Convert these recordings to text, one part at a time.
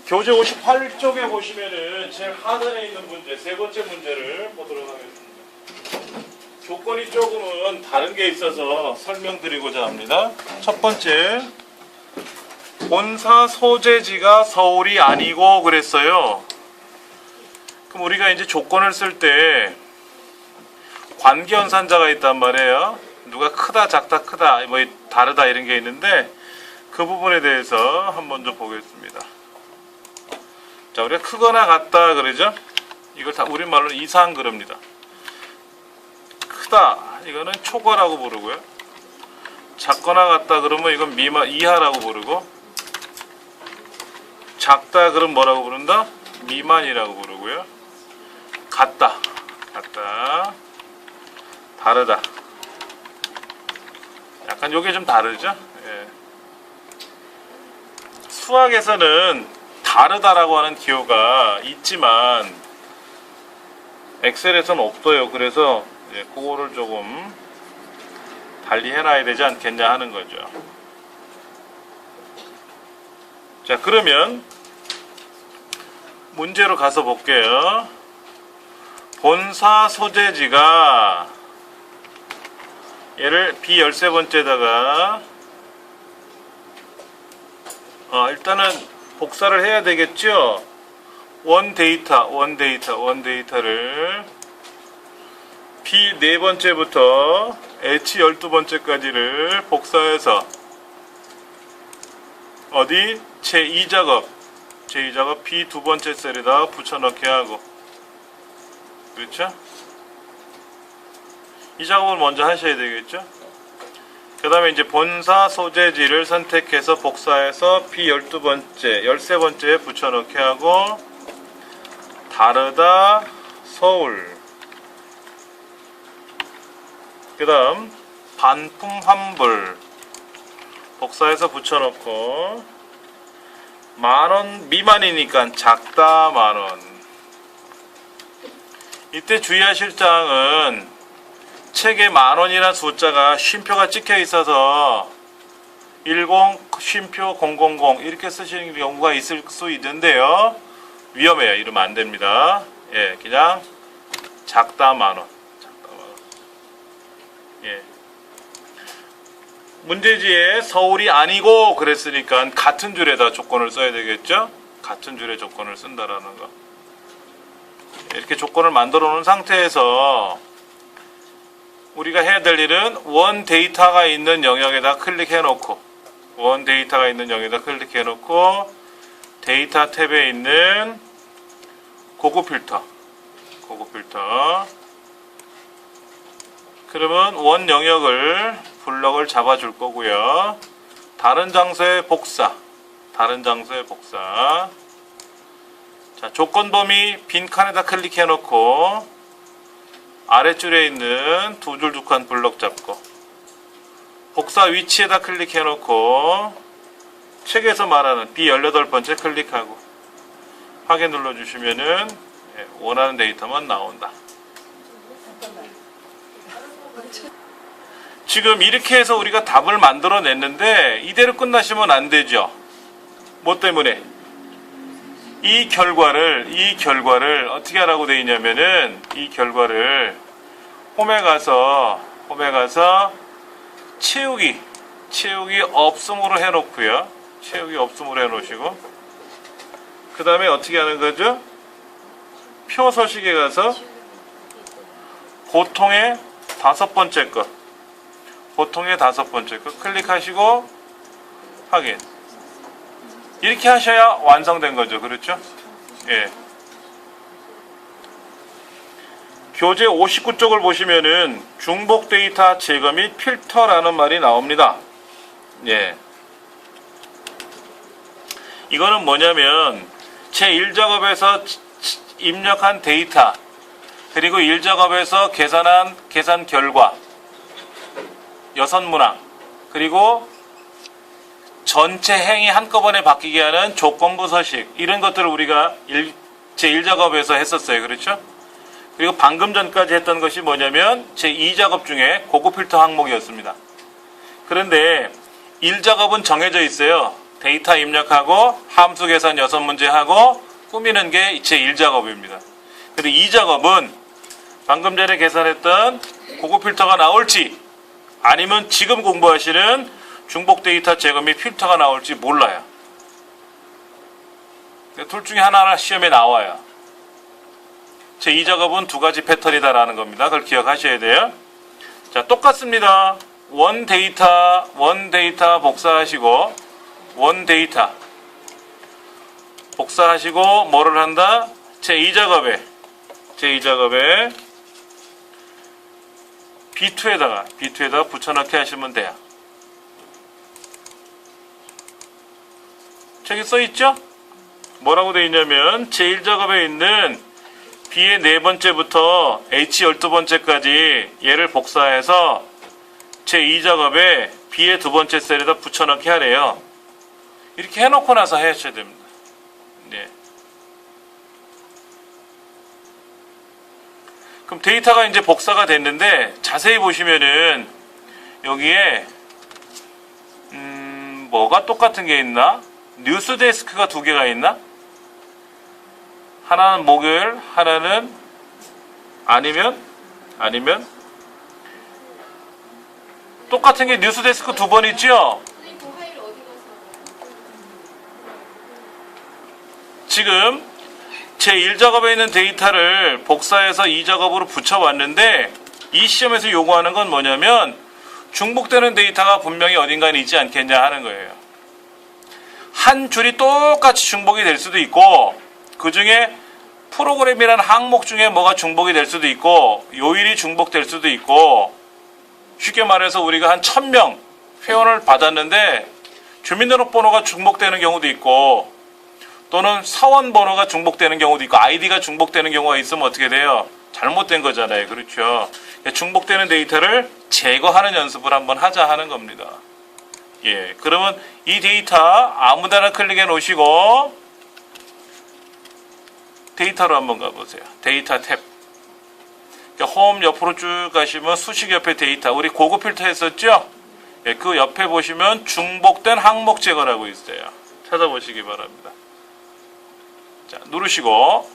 교재 58쪽에 보시면은 제일 하단에 있는 문제, 세 번째 문제를 보도록 하겠습니다. 조건이 조금은 다른 게 있어서 설명드리고자 합니다. 첫 번째, 본사 소재지가 서울이 아니고 그랬어요. 그럼 우리가 이제 조건을 쓸 때 관계연산자가 있단 말이에요. 누가 크다, 작다, 크다, 뭐 다르다 이런 게 있는데 그 부분에 대해서 한번 좀 보겠습니다. 자, 우리가 크거나 같다 그러죠? 이걸 다 우리말로 이상 그럽니다. 크다, 이거는 초과라고 부르고요. 작거나 같다 그러면 이건 이하라고 부르고, 작다 그럼 뭐라고 부른다? 미만이라고 부르고요. 같다, 다르다. 약간 요게 좀 다르죠? 예. 수학에서는 다르다라고 하는 기호가 있지만 엑셀에서는 없어요. 그래서 그거를 조금 달리 해놔야 되지 않겠냐 하는 거죠. 자, 그러면 문제로 가서 볼게요. 본사 소재지가 얘를 B13번째다가 일단은 복사를 해야 되겠죠. 원 데이터를 B 4번째부터 H 12번째까지를 복사해서 어디? 제2작업 B 2번째 셀에다 붙여넣게 하고, 그렇죠? 이 작업을 먼저 하셔야 되겠죠? 그 다음에 이제 본사 소재지를 선택해서 복사해서 B 12번째, 13번째에 붙여넣게 하고, 다르다, 서울. 그 다음, 반품 환불. 복사해서 붙여넣고, 만원 미만이니까 작다, 만원. 이때 주의하실 사항은 책에 만원이라는 숫자가 쉼표가 찍혀 있어서 10, 쉼표 000 이렇게 쓰시는 경우가 있을 수 있는데요. 위험해요. 이러면 안 됩니다. 예, 그냥 작다 만원. 예. 문제지에 서울이 아니고 그랬으니까 같은 줄에다 조건을 써야 되겠죠? 같은 줄에 조건을 쓴다라는 거. 이렇게 조건을 만들어 놓은 상태에서 우리가 해야 될 일은 원 데이터가 있는 영역에다 클릭해 놓고, 데이터 탭에 있는 고급 필터. 그러면 원 영역을 블럭을 잡아줄 거고요. 다른 장소에 복사. 자, 조건 범위 빈 칸에다 클릭해 놓고 아랫줄에 있는 두 줄 두 칸 블럭 잡고, 복사 위치에다 클릭해 놓고 책에서 말하는 B 18번째 클릭하고 확인 눌러주시면은 원하는 데이터만 나온다. 지금 이렇게 해서 우리가 답을 만들어냈는데 이대로 끝나시면 안 되죠. 뭐 때문에? 이 결과를 어떻게 하라고 되어 있냐면은, 이 결과를 홈에 가서 채우기 없음으로 해놓고요. 해놓으시고, 그 다음에 어떻게 하는 거죠? 표 서식에 가서 보통의 5번째 것 클릭하시고 확인. 이렇게 하셔야 완성된 거죠. 그렇죠? 예. 교재 59쪽을 보시면은 중복 데이터 제거 및 필터라는 말이 나옵니다. 예. 이거는 뭐냐면 제1작업에서 입력한 데이터, 그리고 1작업에서 계산한 계산 결과 6문항, 그리고 전체 행이 한꺼번에 바뀌게 하는 조건부 서식, 이런 것들을 우리가 제1작업에서 했었어요. 그렇죠? 그리고 방금 전까지 했던 것이 뭐냐면 제2작업 중에 고급 필터 항목이었습니다. 그런데 1작업은 정해져 있어요. 데이터 입력하고 함수 계산 6문제 하고 꾸미는 게 제 1작업입니다. 근데 2작업은 방금 전에 계산했던 고급 필터가 나올지 아니면 지금 공부하시는 중복 데이터 제거 및 필터가 나올지 몰라요. 둘 중에 하나는 시험에 나와요. 제 2작업은 두 가지 패턴이다라는 겁니다. 그걸 기억하셔야 돼요. 자, 똑같습니다. 원 데이터 복사하시고 원 데이터 복사하시고 뭐를 한다? 제 2작업에 B2에다가 붙여넣기 하시면 돼요. 저기 써있죠? 뭐라고 되어 있냐면 제1작업에 있는 B의 4번째부터 H 12번째까지 얘를 복사해서 제2작업에 B의 2번째 셀에다 붙여넣기 하래요. 이렇게 해놓고 나서 하셔야 됩니다. 네. 그럼 데이터가 이제 복사가 됐는데 자세히 보시면은 여기에 뭐가 똑같은 게 있나? 뉴스 데스크가 2개가 있나? 하나는 목요일, 하나는 아니면 똑같은 게 뉴스 데스크 2번 있죠? 지금 제 1작업에 있는 데이터를 복사해서 2작업으로 붙여왔는데 이 시험에서 요구하는 건 뭐냐면 중복되는 데이터가 분명히 어딘가에 있지 않겠냐 하는 거예요. 한 줄이 똑같이 중복이 될 수도 있고 그 중에 프로그램이라는 항목 중에 뭐가 중복이 될 수도 있고 요일이 중복될 수도 있고 쉽게 말해서 우리가 한 1000명 회원을 받았는데 주민등록번호가 중복되는 경우도 있고 또는 사원 번호가 중복되는 경우도 있고 아이디가 중복되는 경우가 있으면 어떻게 돼요? 잘못된 거잖아요. 그렇죠? 중복되는 데이터를 제거하는 연습을 한번 하자 하는 겁니다. 예, 그러면 이 데이터 아무데나 클릭해 놓으시고 데이터로 한번 가보세요. 데이터 탭. 홈 옆으로 쭉 가시면 수식 옆에 데이터. 우리 고급 필터 했었죠? 예, 그 옆에 보시면 중복된 항목 제거라고 있어요. 찾아보시기 바랍니다. 자, 누르시고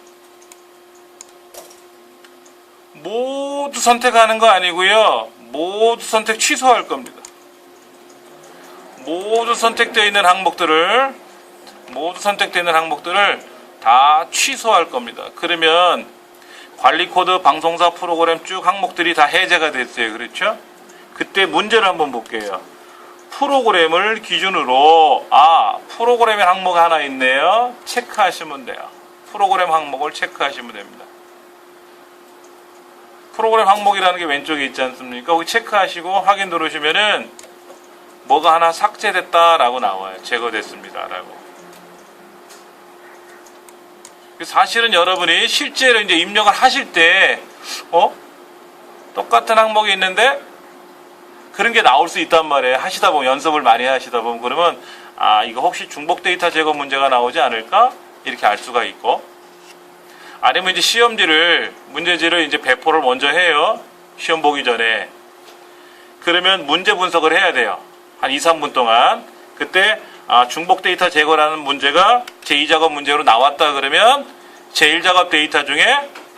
모두 선택하는 거 아니고요. 모두 선택 취소할 겁니다. 모두 선택되어 있는 항목들을 다 취소할 겁니다. 그러면 관리 코드, 방송사, 프로그램 쭉 항목들이 다 해제가 됐어요. 그렇죠? 그때 문제를 한번 볼게요. 프로그램을 기준으로 프로그램의 항목 하나 있네요. 체크하시면 돼요. 프로그램 항목을 체크하시면 됩니다. 프로그램 항목이라는 게 왼쪽에 있지 않습니까? 거기 체크하시고 확인 누르시면은 뭐가 하나 삭제됐다라고 나와요. 제거됐습니다라고. 사실은 여러분이 실제로 이제 입력을 하실 때 똑같은 항목이 있는데 그런 게 나올 수 있단 말이에요. 하시다 보면 연습을 많이 하시다 보면 그러면 이거 혹시 중복 데이터 제거 문제가 나오지 않을까? 이렇게 알 수가 있고 아니면 이제 문제지를 이제 배포를 먼저 해요. 시험 보기 전에. 그러면 문제 분석을 해야 돼요. 한 2, 3분 동안. 그때 중복 데이터 제거라는 문제가 제2작업 문제로 나왔다 그러면 제1작업 데이터 중에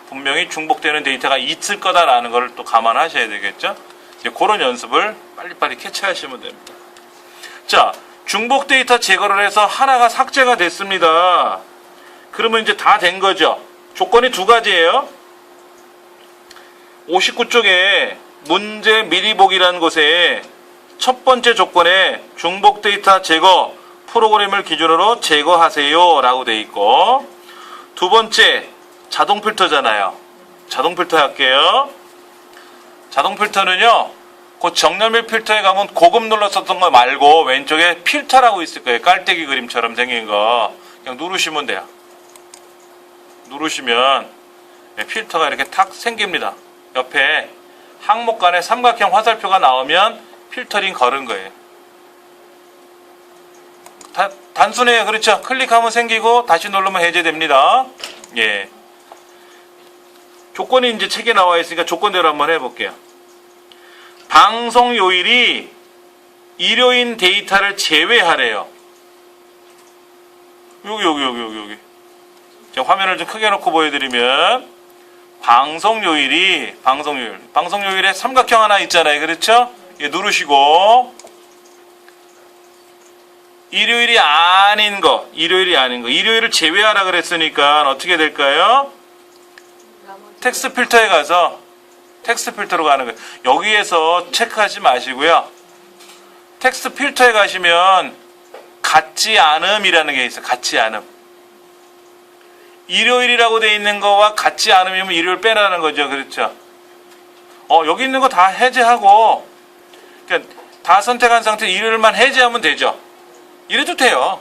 분명히 중복되는 데이터가 있을 거다라는 걸 또 감안하셔야 되겠죠. 이제 그런 연습을 빨리빨리 캐치하시면 됩니다. 자, 중복 데이터 제거를 해서 하나가 삭제가 됐습니다. 그러면 이제 다 된 거죠. 조건이 2가지예요. 59쪽에 문제 미리 보기라는 곳에 첫 번째 조건에 중복 데이터 제거 프로그램을 기준으로 제거하세요 라고 되어 있고 두 번째 자동 필터잖아요. 자동 필터 할게요. 자동 필터는요 그 정렬밀 필터에 가면 고급 눌렀었던 거 말고 왼쪽에 필터라고 있을 거예요. 깔때기 그림처럼 생긴 거 그냥 누르시면 돼요. 누르시면 필터가 이렇게 탁 생깁니다. 옆에 항목 간에 삼각형 화살표가 나오면 필터링 걸은 거예요. 단순해요. 그렇죠? 클릭하면 생기고 다시 누르면 해제됩니다. 예. 조건이 이제 책에 나와 있으니까 조건대로 한번 해볼게요. 방송 요일이 일요일 데이터를 제외하래요. 여기. 제가 화면을 좀 크게 놓고 보여드리면 방송요일에 삼각형 하나 있잖아요. 그렇죠? 예, 누르시고 일요일이 아닌 거. 일요일을 제외하라 그랬으니까 어떻게 될까요? 텍스트 필터에 가서 텍스트 필터로 가는 거예요. 여기에서 체크하지 마시고요. 텍스트 필터에 가시면 같지 않음이라는 게 있어요. 같지 않음. 일요일이라고 돼 있는 거와 같지 않음이면 일요일 빼라는 거죠. 그렇죠? 여기 있는 거 다 해제하고 그러니까 다 선택한 상태에 일요일만 해제하면 되죠. 이래도 돼요.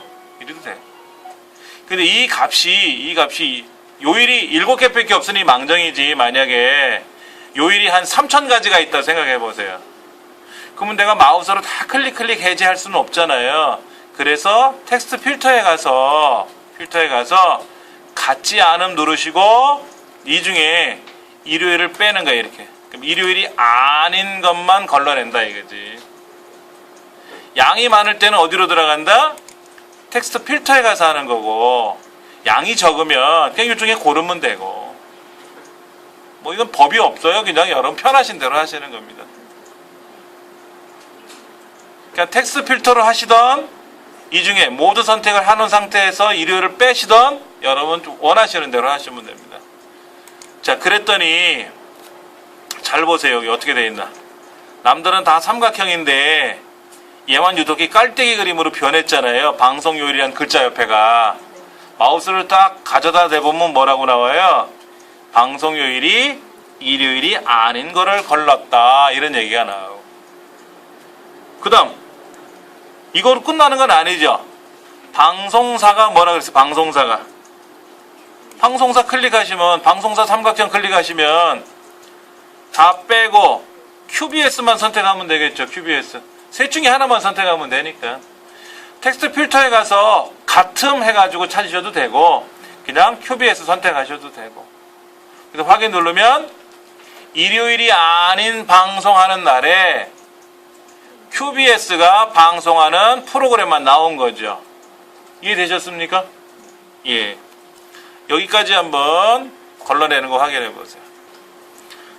근데 이 값이 요일이 7개밖에 없으니 망정이지. 만약에 요일이 한 3,000가지가 있다 생각해 보세요. 그러면 내가 마우스로 다 클릭 해제할 수는 없잖아요. 그래서 텍스트 필터에 가서 같지 않음 누르시고 이 중에 일요일을 빼는 거예요. 이렇게. 그럼 일요일이 아닌 것만 걸러낸다 이거지. 양이 많을 때는 어디로 들어간다? 텍스트 필터에 가서 하는 거고, 양이 적으면 그냥 이 중에 고르면 되고, 뭐 이건 법이 없어요. 그냥 여러분 편하신 대로 하시는 겁니다. 그러니까 텍스트 필터로 하시던 이 중에 모두 선택을 하는 상태에서 일요일을 빼시던 여러분 좀 원하시는 대로 하시면 됩니다. 자, 그랬더니 잘 보세요. 여기 어떻게 되어 있나. 남들은 다 삼각형인데 얘만 유독이 깔때기 그림으로 변했잖아요. 방송요일이란 글자 옆에가. 마우스를 딱 가져다 대보면 뭐라고 나와요? 방송요일이 일요일이 아닌 거를 걸렀다. 이런 얘기가 나와요. 그 다음 이거로 끝나는 건 아니죠. 방송사가 뭐라 그랬어요? 방송사 클릭하시면, 방송사 삼각형 클릭하시면 다 빼고 QBS만 선택하면 되겠죠. QBS. 셋 중에 하나만 선택하면 되니까. 텍스트 필터에 가서 같음 해가지고 찾으셔도 되고 그냥 QBS 선택하셔도 되고. 그래서 확인 누르면 일요일이 아닌 방송하는 날에 QBS가 방송하는 프로그램만 나온 거죠. 이해되셨습니까? 예. 여기까지 한번 걸러내는 거 확인해 보세요.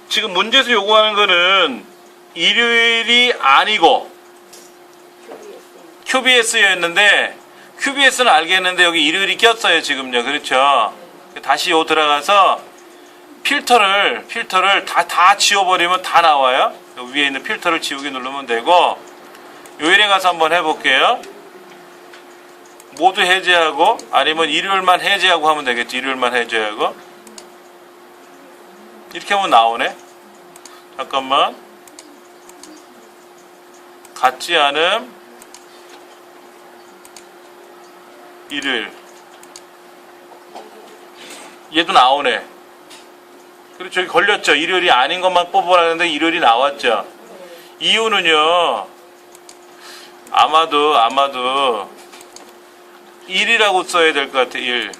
지금 문제에서 요구하는 거는 일요일이 아니고 QBS였는데 QBS는 알겠는데 여기 일요일이 꼈어요. 지금요. 그렇죠? 다시 요 들어가서 필터를 다 지워버리면 다 나와요. 위에 있는 필터를 지우기 누르면 되고, 요일에 가서 한번 해볼게요. 모두 해제하고 아니면 일요일만 해제하고 하면 되겠지. 일요일만 해제하고 이렇게 하면 나오네. 잠깐만. 같지 않음 일요일. 얘도 나오네. 그리고 저기 걸렸죠. 일요일이 아닌 것만 뽑으라는데 일요일이 나왔죠. 이유는요, 아마도 1이라고 써야 될 것 같아. 1.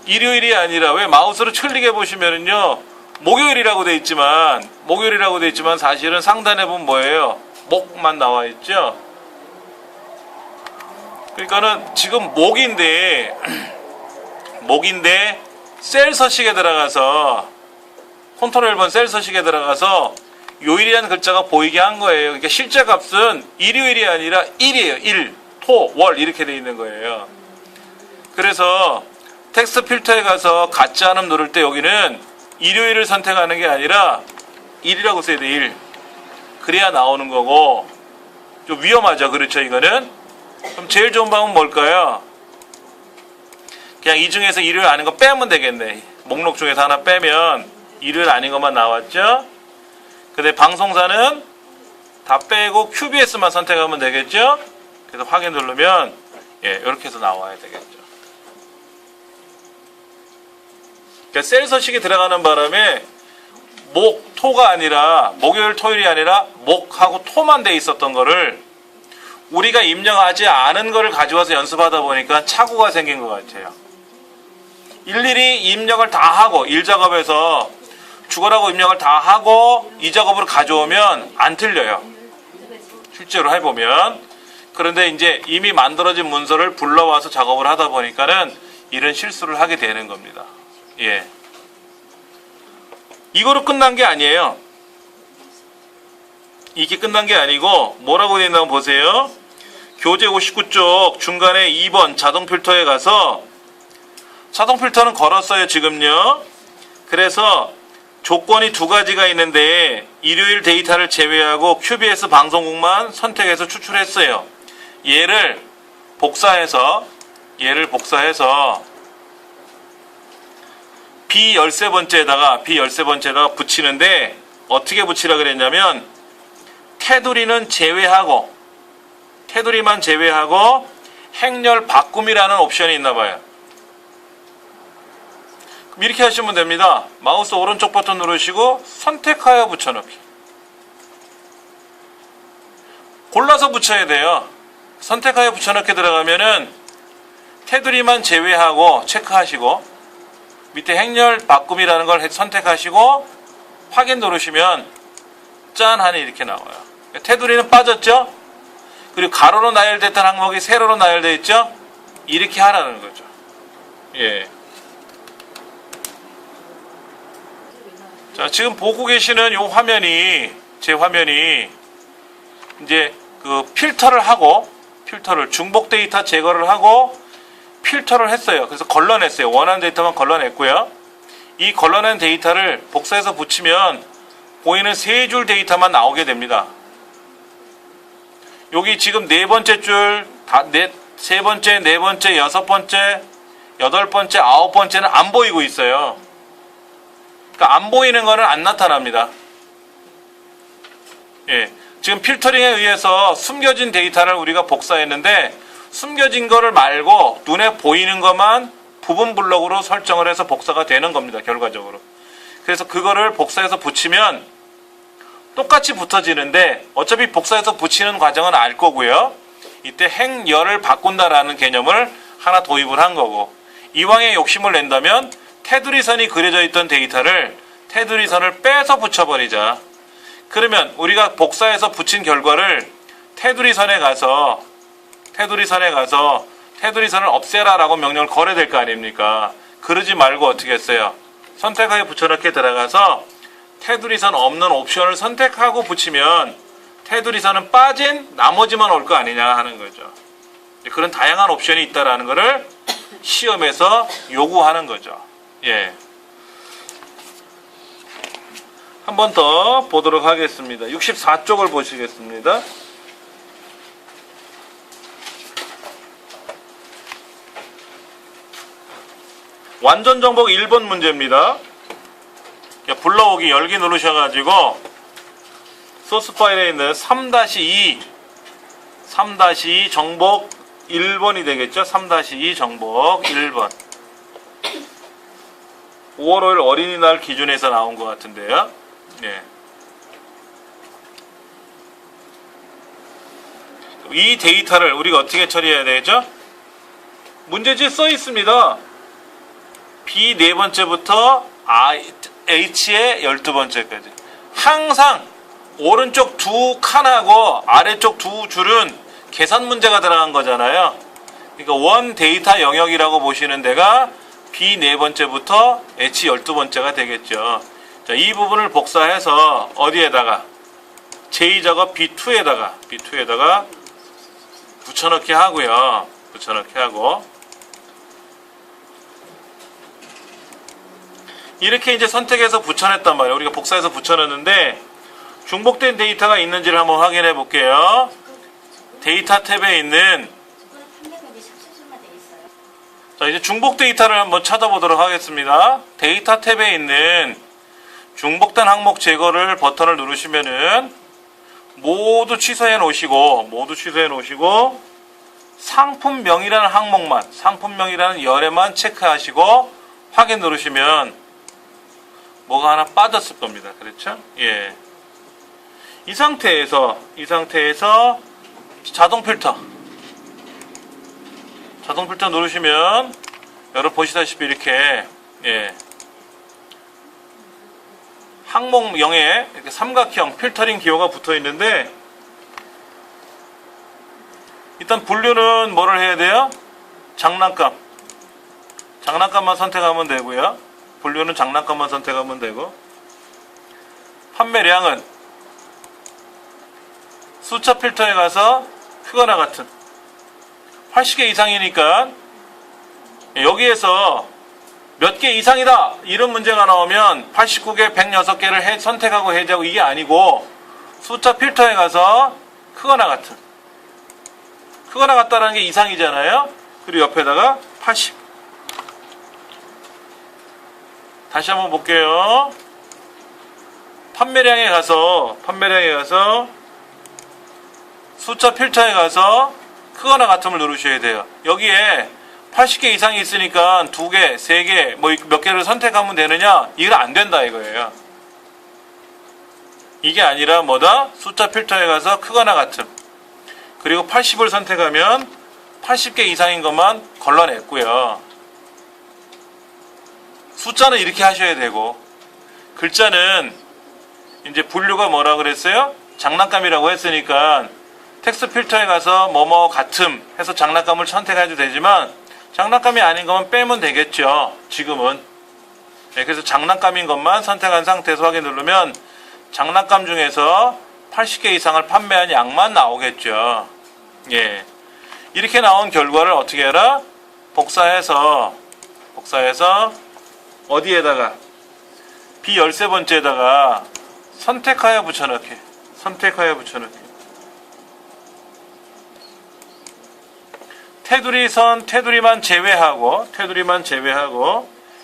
일요일이 아니라, 왜 마우스로 클릭해 보시면은요 목요일이라고 돼 있지만 사실은 상단에 보면 뭐예요? 목만 나와 있죠. 그러니까는 지금 목인데 셀 서식에 들어가서 컨트롤 1번 셀 서식에 들어가서 요일이라는 글자가 보이게 한 거예요. 그러니까 실제 값은 일요일이 아니라 1이에요. 1, 토, 월 이렇게 돼 있는 거예요. 그래서 텍스트 필터에 가서 같지 않음 누를 때 여기는 일요일을 선택하는 게 아니라 1이라고 써야 돼. 1. 그래야 나오는 거고, 좀 위험하죠. 그렇죠. 이거는. 그럼 제일 좋은 방법은 뭘까요? 그냥 이 중에서 일요일 아닌 거 빼면 되겠네. 목록 중에서 하나 빼면 일요일 아닌 것만 나왔죠. 근데 방송사는 다 빼고 QBS만 선택하면 되겠죠. 그래서 확인 누르면 이렇게 해서 나와야 되겠죠. 그러니까 셀 서식에 들어가는 바람에 토가 아니라 목요일 토요일이 아니라 목하고 토만 돼 있었던 거를 우리가 입력하지 않은 거를 가져와서 연습하다 보니까 착오가 생긴 것 같아요. 일일이 입력을 다 하고, 일 작업에서 죽어라고 입력을 다 하고 이 작업으로 가져오면 안 틀려요. 실제로 해보면. 그런데 이제 이미 만들어진 문서를 불러와서 작업을 하다 보니까는 이런 실수를 하게 되는 겁니다. 예. 이거로 끝난 게 아니에요. 이게 끝난 게 아니고 뭐라고 되어 있나 보세요. 교재 59쪽 중간에 2번 자동 필터에 가서 자동 필터는 걸었어요 지금요. 그래서 조건이 두 가지가 있는데 일요일 데이터를 제외하고 QBS 방송국만 선택해서 추출했어요. 얘를 복사해서 B13번째에다가 붙이는데 어떻게 붙이라 그랬냐면 테두리는 제외하고 테두리만 제외하고 행렬 바꿈이라는 옵션이 있나 봐요. 그럼 이렇게 하시면 됩니다. 마우스 오른쪽 버튼 누르시고 선택하여 붙여넣기. 골라서 붙여야 돼요. 선택하여 붙여넣기 들어가면은 테두리만 제외하고 체크하시고 밑에 행렬 바꿈이라는 걸 선택하시고 확인 누르시면 짠 하니 이렇게 나와요. 테두리는 빠졌죠? 그리고 가로로 나열됐던 항목이 세로로 나열되어 있죠? 이렇게 하라는 거죠. 예. 자, 지금 보고 계시는 이 화면이, 제 화면이, 이제 그 필터를, 중복 데이터 제거를 하고 필터를 했어요. 그래서 걸러냈어요. 원하는 데이터만 걸러냈고요. 이 걸러낸 데이터를 복사해서 붙이면 보이는 세 줄 데이터만 나오게 됩니다. 여기 지금 네 번째 줄, 세 번째, 네 번째, 여섯 번째, 여덟 번째, 아홉 번째는 안 보이고 있어요. 그러니까 안 보이는 거는 안 나타납니다. 예. 지금 필터링에 의해서 숨겨진 데이터를 우리가 복사했는데 숨겨진 거를 말고 눈에 보이는 것만 부분 블럭으로 설정을 해서 복사가 되는 겁니다. 결과적으로. 그래서 그거를 복사해서 붙이면 똑같이 붙어지는데 어차피 복사해서 붙이는 과정은 알 거고요. 이때 행열을 바꾼다라는 개념을 하나 도입을 한 거고 이왕에 욕심을 낸다면 테두리선이 그려져 있던 데이터를 테두리선을 빼서 붙여버리자. 그러면 우리가 복사해서 붙인 결과를 테두리선에 가서 테두리선을 없애라라고 명령을 걸어야 될 거 아닙니까? 그러지 말고 어떻게 했어요? 선택하여 붙여넣기에 들어가서 테두리선 없는 옵션을 선택하고 붙이면 테두리선은 빠진 나머지만 올 거 아니냐 하는 거죠. 그런 다양한 옵션이 있다라는 것을 시험에서 요구하는 거죠. 예. 한 번 더 보도록 하겠습니다. 64쪽을 보시겠습니다. 완전 정복 1번 문제입니다. 불러오기 열기 누르셔가지고 소스 파일에 있는 3-2 정복 1번이 되겠죠. 3-2 정복 1번 5월 5일 어린이날 기준에서 나온 것 같은데요. 네. 이 데이터를 우리가 어떻게 처리해야 되죠? 문제지에 써 있습니다. B 네 번째부터 H의 12번째까지. 항상 오른쪽 두 칸하고 아래쪽 두 줄은 계산 문제가 들어간 거잖아요. 그러니까 원 데이터 영역이라고 보시는 데가 B 네 번째부터 H 12번째가 되겠죠. 자, 이 부분을 복사해서 어디에다가 J 작업 B2에다가 붙여넣기 하고요. 붙여넣기 하고 이렇게 이제 선택해서 붙여냈단 말이에요. 우리가 복사해서 붙여넣는데 중복된 데이터가 있는지를 한번 확인해 볼게요. 데이터 탭에 있는 자, 이제 중복 데이터를 한번 찾아보도록 하겠습니다. 데이터 탭에 있는 중복된 항목 제거를 버튼을 누르시면은 모두 취소해 놓으시고 상품명이라는 항목만 상품명이라는 열에만 체크하시고 확인 누르시면 뭐가 하나 빠졌을 겁니다. 그렇죠? 예. 이 상태에서 자동 필터 누르시면 여러분 보시다시피 이렇게 예. 항목명에 이렇게 삼각형 필터링 기호가 붙어 있는데 일단 분류는 뭐를 해야 돼요? 장난감. 장난감만 선택하면 되고요. 분류는 장난감만 선택하면 되고, 판매량은 숫자 필터에 가서 크거나 같은 80개 이상이니까 여기에서 몇 개 이상이다 이런 문제가 나오면 89개, 106개를 선택하고 해제하고 이게 아니고 숫자 필터에 가서 크거나 같은, 크거나 같다라는 게 이상이잖아요. 그리고 옆에다가 80. 다시 한번 볼게요. 판매량에 가서 숫자 필터에 가서 크거나 같음을 누르셔야 돼요. 여기에 80개 이상이 있으니까 2개, 3개, 뭐 몇 개를 선택하면 되느냐? 이건 안 된다 이거예요. 이게 아니라 뭐다? 숫자 필터에 가서 크거나 같음. 그리고 80을 선택하면 80개 이상인 것만 걸러냈고요. 숫자는 이렇게 하셔야 되고, 글자는 이제 분류가 뭐라 그랬어요? 장난감이라고 했으니까 텍스트 필터에 가서 뭐뭐 같음 해서 장난감을 선택해도 되지만 장난감이 아닌 것만 빼면 되겠죠. 지금은. 네, 그래서 장난감인 것만 선택한 상태에서 확인 누르면 장난감 중에서 80개 이상을 판매한 양만 나오겠죠. 예. 이렇게 나온 결과를 어떻게 해라? 복사해서 어디에다가? B13번째에다가 선택하여 붙여넣기. 테두리만 제외하고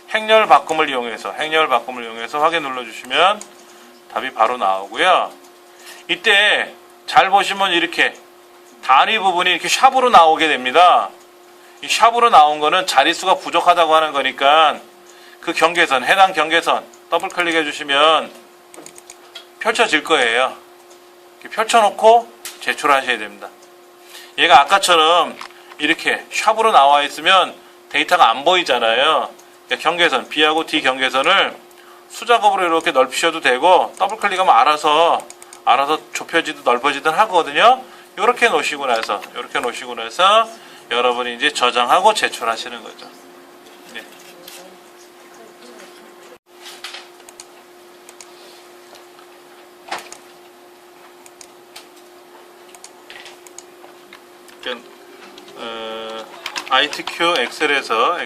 행렬 바꿈을 이용해서 확인 눌러주시면 답이 바로 나오고요. 이때 잘 보시면 이렇게 단위 부분이 이렇게 샵으로 나오게 됩니다. 이 샵으로 나온 거는 자릿수가 부족하다고 하는 거니까 그 경계선, 해당 경계선 더블 클릭해 주시면 펼쳐질 거예요. 이렇게 펼쳐놓고 제출하셔야 됩니다. 얘가 아까처럼 이렇게 샵으로 나와 있으면 데이터가 안 보이잖아요. 그러니까 경계선, B하고 D 경계선을 수작업으로 이렇게 넓히셔도 되고 더블 클릭하면 알아서 좁혀지든 넓어지든 하거든요. 이렇게 놓으시고 나서 여러분이 이제 저장하고 제출하시는 거죠. 네. ITQ 엑셀에서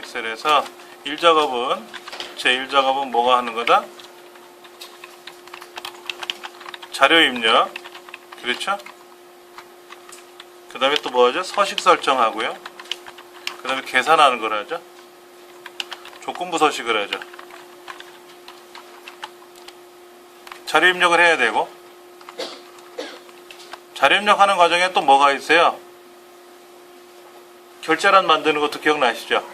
제 1작업은 뭐가 하는 거다? 자료 입력. 그렇죠? 그 다음에 또 뭐 하죠? 서식 설정하고요. 그 다음에 계산하는 걸 하죠. 조건부 서식을 하죠. 자료 입력을 해야 되고, 자료 입력하는 과정에 또 뭐가 있어요? 결제란 만드는 것도 기억나시죠?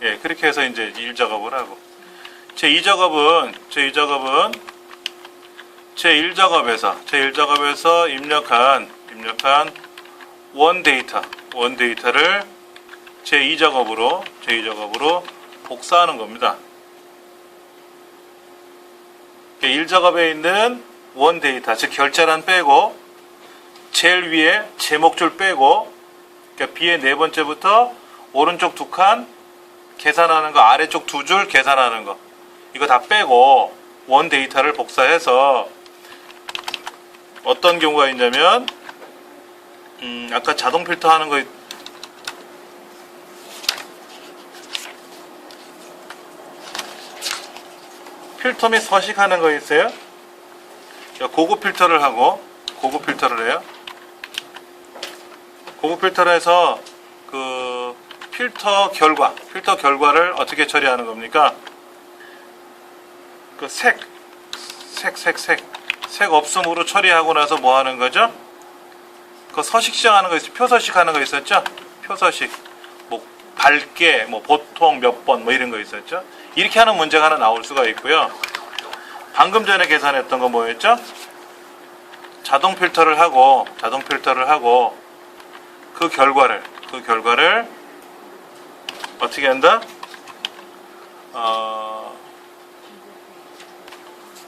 예, 그렇게 해서 이제 1작업을 하고, 제1작업에서 입력한 원 데이터를 제2작업으로 복사하는 겁니다. 1작업에 있는 원 데이터, 즉 결제란 빼고, 제일 위에 제목줄 빼고, 그러니까 B의 네 번째부터 오른쪽 두 칸 계산하는 거, 아래쪽 두 줄 계산하는 거, 이거 다 빼고 원 데이터를 복사해서 어떤 경우가 있냐면, 아까 자동 필터 하는 거, 필터 및 서식하는 거 있어요. 고급 필터를 해요. 고급 필터를 해서 그 필터 결과를 어떻게 처리하는 겁니까? 그 색 없음으로 처리하고 나서 뭐 하는 거죠? 그 서식 시작하는 거 있어요. 표서식 하는 거 있었죠? 표서식. 뭐 밝게, 뭐 보통 몇 번, 뭐 이런 거 있었죠? 이렇게 하는 문제가 하나 나올 수가 있고요. 방금 전에 계산했던 거 뭐였죠? 자동 필터를 하고 그 결과를 어떻게 한다?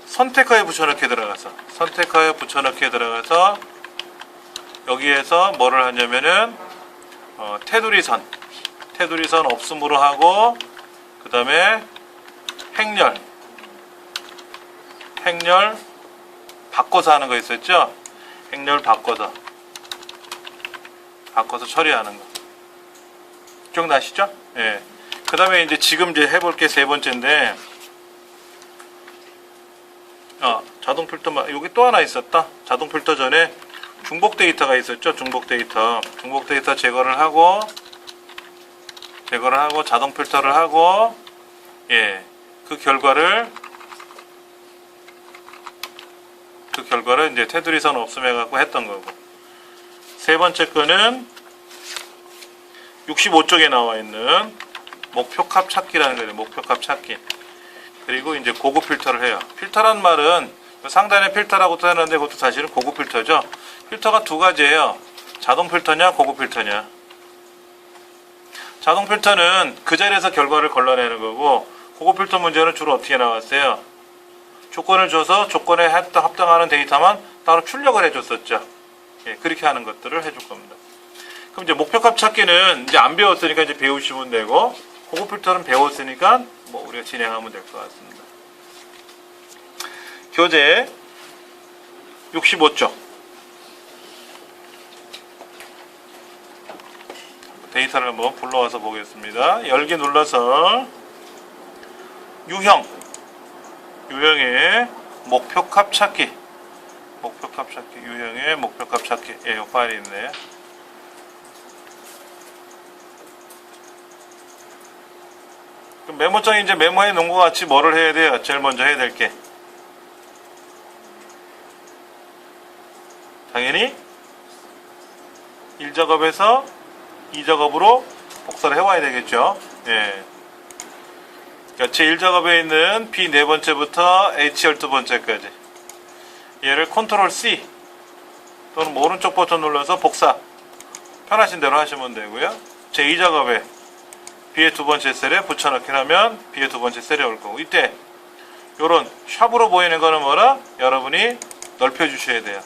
선택하에 붙여넣기에 들어가서 여기에서 뭐를 하냐면은 테두리선 없음으로 하고, 그 다음에 행렬 바꿔서 하는 거 있었죠? 행렬 바꿔서 처리하는 거 기억나시죠? 예. 그 다음에 이제 지금 이제 해볼 게 세 번째인데, 자동 필터만, 여기 또 하나 있었다. 자동 필터 전에 중복 데이터가 있었죠. 중복 데이터 제거를 하고 자동 필터를 하고, 예, 그 결과를 이제 테두리선 없음 해갖고 했던 거고. 세 번째 거는 65쪽에 나와 있는 목표값 찾기라는 거예요. 목표값 찾기. 그리고 이제 고급 필터를 해요. 필터란 말은 상단에 필터라고 써놨는데 그것도 사실은 고급 필터죠. 필터가 두 가지예요. 자동 필터냐, 고급 필터냐. 자동 필터는 그 자리에서 결과를 걸러내는 거고, 고급 필터 문제는 주로 어떻게 나왔어요? 조건을 줘서 조건에 합당하는 데이터만 따로 출력을 해줬었죠. 예, 그렇게 하는 것들을 해줄 겁니다. 그럼 이제 목표값 찾기는 이제 안 배웠으니까 이제 배우시면 되고, 고급 필터는 배웠으니까 뭐 우리가 진행하면 될 것 같습니다. 교재 65쪽. 데이터를 한번 불러와서 보겠습니다. 열기 눌러서 유형의 목표값 찾기. 유형의 목표값 찾기. 예, 이 파일이 있네. 그럼 메모장에 이제 메모해 놓은 것 같이 뭐를 해야 돼요? 제일 먼저 해야 될 게. 당연히 1작업에서 2작업으로 복사를 해와야 되겠죠. 예. 그러니까 제1작업에 있는 B 네 번째부터 H 12번째까지. 얘를 컨트롤 C 또는 뭐 오른쪽 버튼 눌러서 복사. 편하신 대로 하시면 되고요. 제2작업에 B의 두 번째 셀에 붙여넣기 하면 B의 두 번째 셀에 올 거고, 이때 요런 샵으로 보이는 거는 뭐라? 여러분이 넓혀 주셔야 돼요.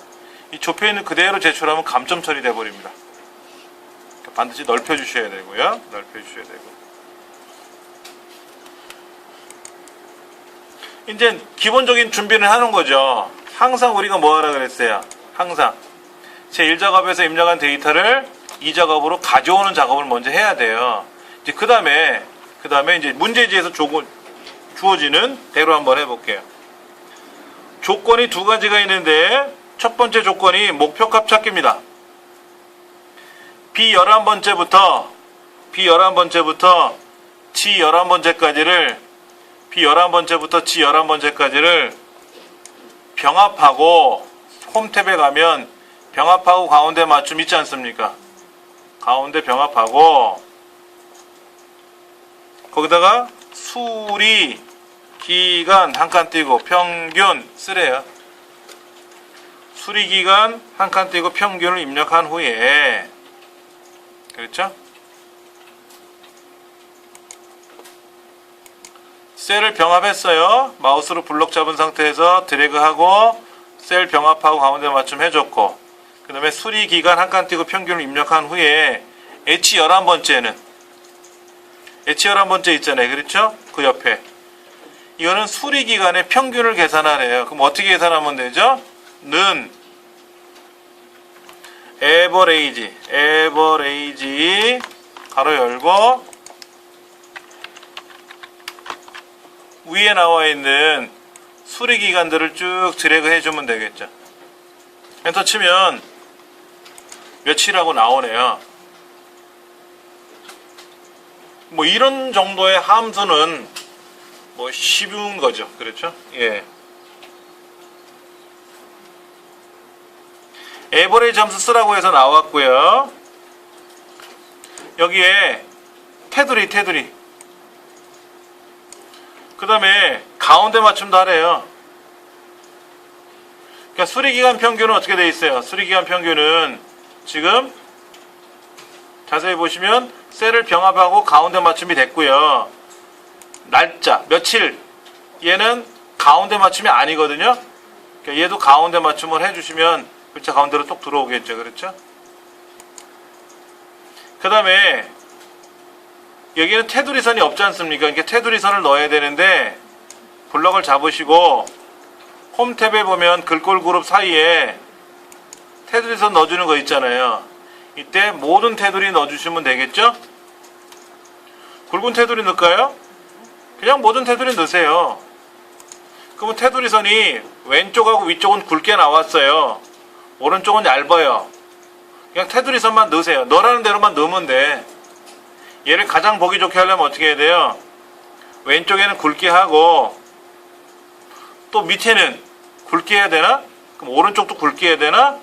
이 좁혀 있는 그대로 제출하면 감점 처리돼 버립니다. 그러니까 반드시 넓혀 주셔야 되고요. 넓혀 주셔야 되고. 이제 기본적인 준비를 하는 거죠. 항상 우리가 뭐 하라 그랬어요? 항상 제1작업에서 입력한 데이터를 2작업으로 가져오는 작업을 먼저 해야 돼요. 이제 그 다음에 이제 문제지에서 주어지는 대로 한번 해볼게요. 조건이 두 가지가 있는데, 첫 번째 조건이 목표값 찾기입니다. B 11번째부터 G 11번째까지를 병합하고, 홈탭에 가면 병합하고 가운데 맞춤 있지 않습니까? 가운데 병합하고, 거기다가 수리, 기간 한 칸 띄고 평균 쓰래요. 수리 기간 한 칸 띄고 평균을 입력한 후에, 그렇죠? 셀을 병합했어요. 마우스로 블록 잡은 상태에서 드래그하고 셀 병합하고 가운데 맞춤 해줬고, 그 다음에 수리 기간 한 칸 띄고 평균을 입력한 후에 H 11번째 있잖아요. 그렇죠? 그 옆에. 이거는 수리 기간의 평균을 계산하래요. 그럼 어떻게 계산하면 되죠? 는 에버레이지 가로 열고, 위에 나와 있는 수리 기간들을 쭉 드래그 해주면 되겠죠. 엔터 치면 며칠하고 나오네요. 뭐 이런 정도의 함수는 뭐 쉬운 거죠. 그렇죠? 예. 에버리지 함수 쓰라고 해서 나왔고요. 여기에 테두리. 그 다음에 가운데 맞춤도 하래요. 그러니까 수리기간 평균은 어떻게 돼 있어요? 수리기간 평균은 지금 자세히 보시면 셀을 병합하고 가운데 맞춤이 됐고요. 날짜, 며칠, 얘는 가운데 맞춤이 아니거든요. 그러니까 얘도 가운데 맞춤을 해주시면 글자 가운데로 똑 들어오겠죠. 그렇죠? 그 다음에 여기는 테두리선이 없지 않습니까? 이렇게 테두리선을 넣어야 되는데 블럭을 잡으시고 홈 탭에 보면 글꼴 그룹 사이에 테두리선 넣어주는 거 있잖아요. 이때 모든 테두리 넣어주시면 되겠죠? 굵은 테두리 넣을까요? 그냥 모든 테두리 넣으세요. 그러면 테두리선이 왼쪽하고 위쪽은 굵게 나왔어요. 오른쪽은 얇아요. 그냥 테두리선만 넣으세요. 넣으라는 대로만 넣으면 돼. 얘를 가장 보기 좋게 하려면 어떻게 해야 돼요? 왼쪽에는 굵게 하고 또 밑에는 굵게 해야 되나? 그럼 오른쪽도 굵게 해야 되나?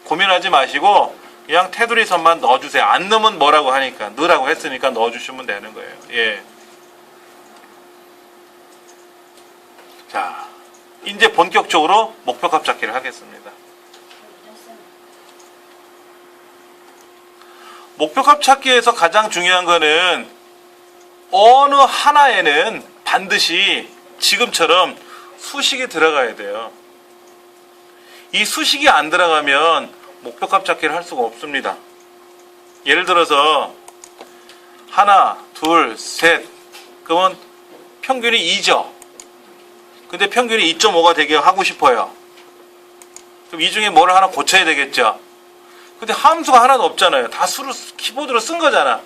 고민하지 마시고 그냥 테두리선만 넣어주세요. 안 넣으면 뭐라고 하니까 넣으라고 했으니까 넣어주시면 되는 거예요. 예. 자, 이제 본격적으로 목표값 찾기를 하겠습니다. 목표값 찾기에서 가장 중요한 거는 어느 하나에는 반드시 지금처럼 수식이 들어가야 돼요. 이 수식이 안 들어가면 목표값 찾기를 할 수가 없습니다. 예를 들어서 하나, 둘, 셋 그러면 평균이 2죠. 근데 평균이 2.5가 되게 하고 싶어요. 그럼 이 중에 뭐를 하나 고쳐야 되겠죠. 근데 함수가 하나도 없잖아요. 다 수로 키보드로 쓴 거잖아.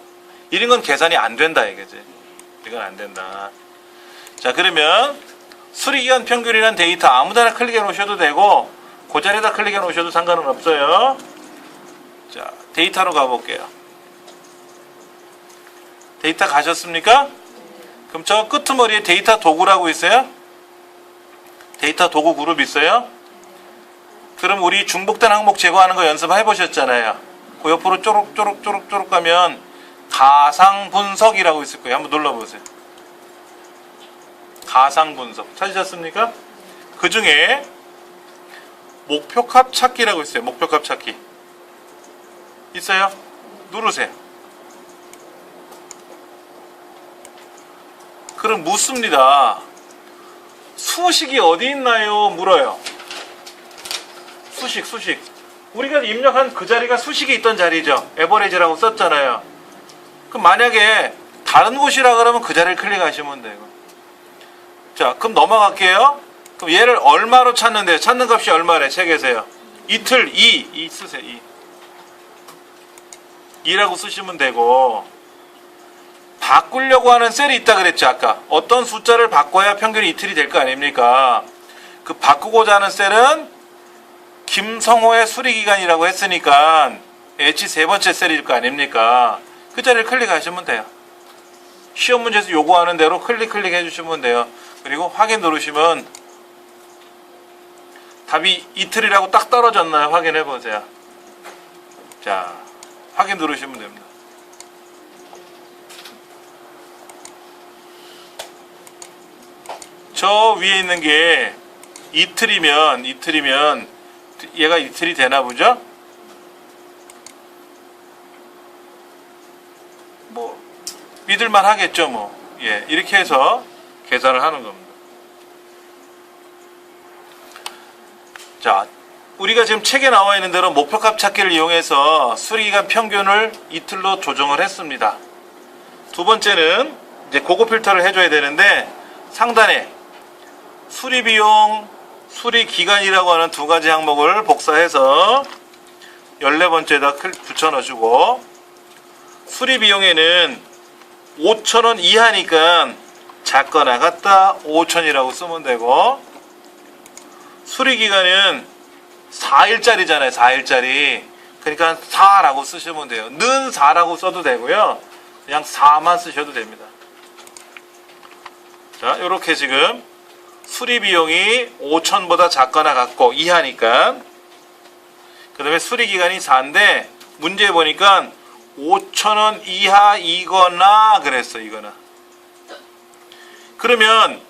이런 건 계산이 안 된다 이거지. 이건 안 된다. 자, 그러면 수리기간 평균이란 데이터 아무데나 클릭해 놓으셔도 되고 그 자리에다 클릭해 놓으셔도 상관은 없어요. 자, 데이터로 가볼게요. 데이터 가셨습니까? 그럼 저 끄트머리에 데이터 도구라고 있어요? 데이터 도구 그룹 있어요? 그럼 우리 중복된 항목 제거하는 거 연습해 보셨잖아요. 그 옆으로 쪼록 가면 가상 분석이라고 있을 거예요. 한번 눌러보세요. 가상 분석 찾으셨습니까? 그 중에 목표값 찾기라고 있어요. 목표값 찾기 있어요? 누르세요. 그럼 묻습니다. 수식이 어디 있나요? 물어요. 수식. 우리가 입력한 그 자리가 수식이 있던 자리죠. 에버리지라고 썼잖아요. 그럼 만약에 다른 곳이라 그러면 그 자리를 클릭하시면 돼요. 자, 그럼 넘어갈게요. 그럼 얘를 얼마로 찾는데요? 찾는 값이 얼마래? 책에서요. 이틀 2 쓰세요. 2라고 쓰시면 되고 바꾸려고 하는 셀이 있다 그랬죠. 아까 어떤 숫자를 바꿔야 평균이 이틀이 될 거 아닙니까? 그 바꾸고자 하는 셀은 김성호의 수리기간이라고 했으니까 H 세 번째 셀일 거 아닙니까? 그 자리를 클릭하시면 돼요. 시험 문제에서 요구하는 대로 클릭해 주시면 돼요. 그리고 확인 누르시면 답이 이틀이라고 딱 떨어졌나요? 확인해 보세요. 자, 확인 누르시면 됩니다. 저 위에 있는 게 이틀이면 얘가 이틀이 되나 보죠? 뭐 믿을만 하겠죠 뭐. 예, 이렇게 해서 계산을 하는 겁니다. 자, 우리가 지금 책에 나와 있는 대로 목표값 찾기를 이용해서 수리기간 평균을 이틀로 조정을 했습니다. 두 번째는 이제 고급 필터를 해줘야 되는데 상단에 수리비용, 수리기간이라고 하는 두 가지 항목을 복사해서 14번째에다 붙여넣어주고 수리비용에는 5,000원 이하니까 작거나 같다 5,000이라고 쓰면 되고 수리기간은 4일짜리잖아요. 4일짜리. 그러니까 4라고 쓰시면 돼요. 는 4라고 써도 되고요. 그냥 4만 쓰셔도 됩니다. 자, 이렇게 지금 수리비용이 5,000보다 작거나 같고 이하니까 그 다음에 수리기간이 4인데 문제에 보니까 5,000원 이하이거나 그랬어. 이거나 그러면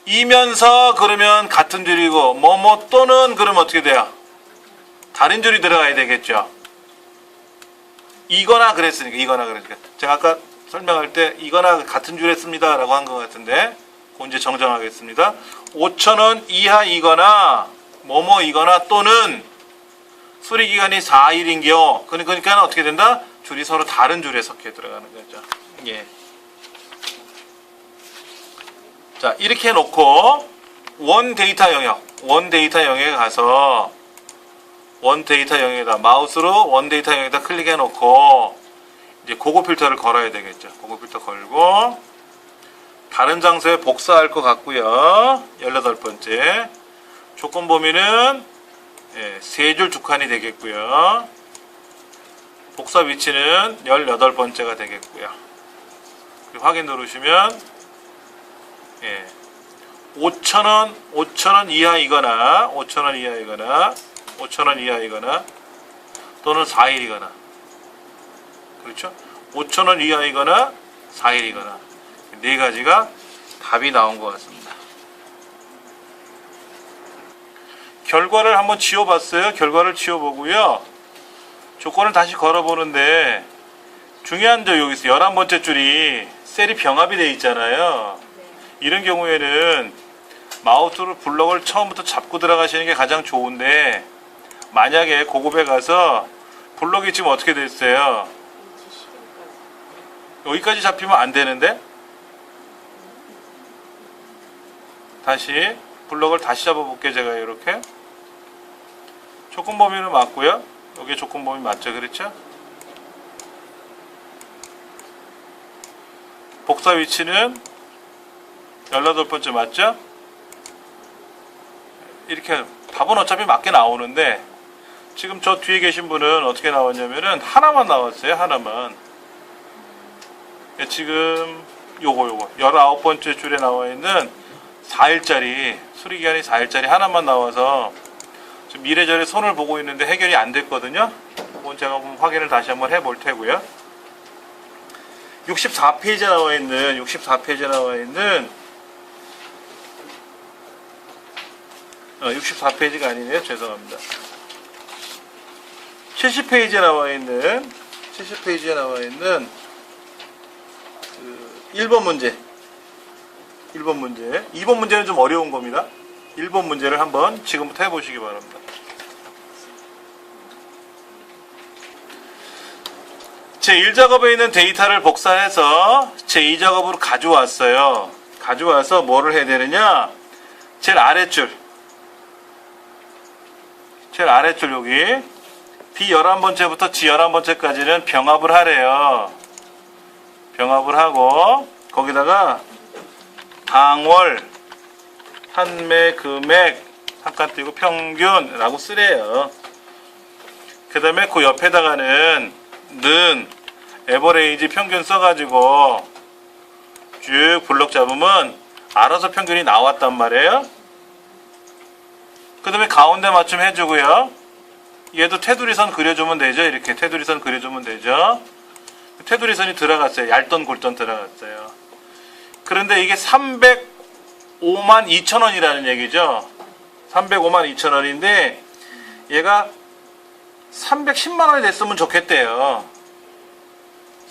이면서 그러면 같은 줄이고 뭐뭐 또는 그러면 어떻게 돼요? 다른 줄이 들어가야 되겠죠. 이거나 그랬으니까 제가 아까 설명할 때 이거나 같은 줄 했습니다 라고 한 것 같은데 그건 이제 정정하겠습니다. 5,000원 이하이거나 뭐뭐이거나 또는 수리기간이 4일인 경우 그러니까 어떻게 된다? 줄이 서로 다른 줄에 섞여 들어가는 거죠. 예. 자, 이렇게 해놓고 원 데이터 영역에 가서 원 데이터 영역에다 마우스로 원 데이터 영역에다 클릭해 놓고 이제 고급 필터를 걸어야 되겠죠. 고급 필터 걸고 다른 장소에 복사할 것 같고요. 18번째 조건 범위는 3줄 2칸이 되겠고요. 복사 위치는 18번째가 되겠고요. 확인 누르시면 5,000원 이하이거나 5,000원 이하이거나 또는 4일이거나 그렇죠? 5,000원 이하이거나 4일이거나 네 가지가 답이 나온 것 같습니다. 결과를 한번 지워봤어요. 결과를 지워보고요. 조건을 다시 걸어보는데 중요한 점 여기 있어요. 11번째 줄이 셀이 병합이 되어 있잖아요. 이런 경우에는 마우스로 블럭을 처음부터 잡고 들어가시는 게 가장 좋은데 만약에 고급에 가서 블럭이 지금 어떻게 됐어요? 여기까지 잡히면 안 되는데 다시 블럭을 다시 잡아볼게요. 제가 이렇게 조건 범위는 맞고요. 여기 조건 범위 맞죠? 그렇죠? 복사 위치는 18번째 맞죠? 이렇게 답은 어차피 맞게 나오는데 지금 저 뒤에 계신 분은 어떻게 나왔냐면은 하나만 나왔어요. 하나만. 지금 요거 19번째 줄에 나와 있는 4일짜리 수리기한이 4일짜리 하나만 나와서 지금 이래저래 손을 보고 있는데 해결이 안 됐거든요. 그건 제가 확인을 다시 한번 해볼 테고요. 64페이지에 나와 있는 64페이지가 아니네요. 죄송합니다. 70페이지에 나와 있는 그 1번 문제 2번 문제는 좀 어려운 겁니다. 1번 문제를 한번 지금부터 해보시기 바랍니다. 제1작업에 있는 데이터를 복사해서 제2작업으로 가져왔어요. 가져와서 뭐를 해야 되느냐? 제일 아랫줄 여기 B11번째부터 G11번째까지는 병합을 하래요. 병합을 하고 거기다가 당월, 판매 금액 한칸 띄고 평균이라고 쓰래요. 그 다음에 그 옆에다가는 에버레이지 평균 써가지고 쭉 블럭 잡으면 알아서 평균이 나왔단 말이에요. 그 다음에 가운데 맞춤 해주고요. 얘도 테두리선 그려주면 되죠. 이렇게 테두리선 그려주면 되죠. 테두리선이 들어갔어요. 얇던 골전 들어갔어요. 그런데 이게 305만 2천 원이라는 얘기죠. 305만 2천 원인데 얘가 310만 원이 됐으면 좋겠대요.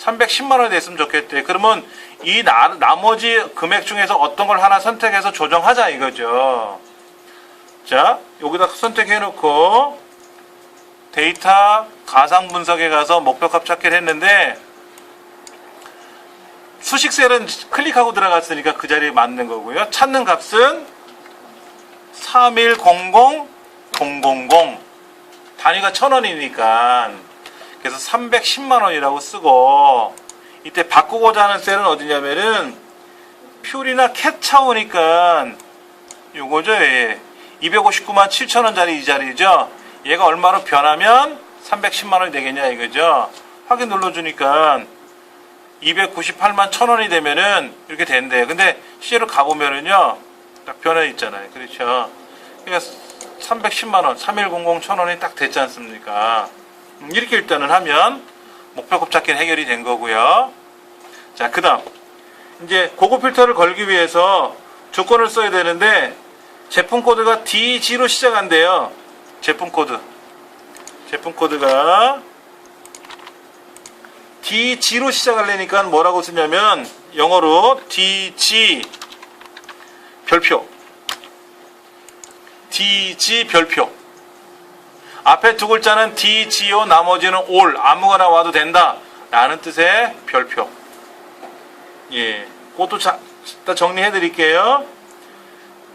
310만 원이 됐으면 좋겠대. 그러면 이 나머지 금액 중에서 어떤 걸 하나 선택해서 조정하자 이거죠. 자, 여기다 선택해 놓고 데이터 가상 분석에 가서 목표값 찾기를 했는데 수식셀은 클릭하고 들어갔으니까 그 자리에 맞는 거고요. 찾는 값은 3100000 단위가 1000원이니까 그래서 310만 원이라고 쓰고 이때 바꾸고자 하는 셀은 어디냐면은 퓨리나 캣차오니까 요거죠. 259만 7천원짜리 이 자리죠. 얘가 얼마로 변하면 310만 원이 되겠냐 이거죠. 확인 눌러주니까 298만 1000원이 되면은 이렇게 된대요. 근데 실제로 가보면은요 딱 변해 있잖아요. 그렇죠. 그러니까 310만 원, 3100 1000원이 딱 됐지 않습니까? 이렇게 일단은 하면 목표값 찾기는 해결이 된 거고요. 자, 그 다음 이제 고급 필터를 걸기 위해서 조건을 써야 되는데 제품 코드가 DG로 시작한대요. 제품 코드가 DG로 시작하려니까 뭐라고 쓰냐면 영어로 DG 별표 앞에 두 글자는 DGO 나머지는 all 아무거나 와도 된다. 라는 뜻의 별표. 예, 그것도 일단 정리해 드릴게요.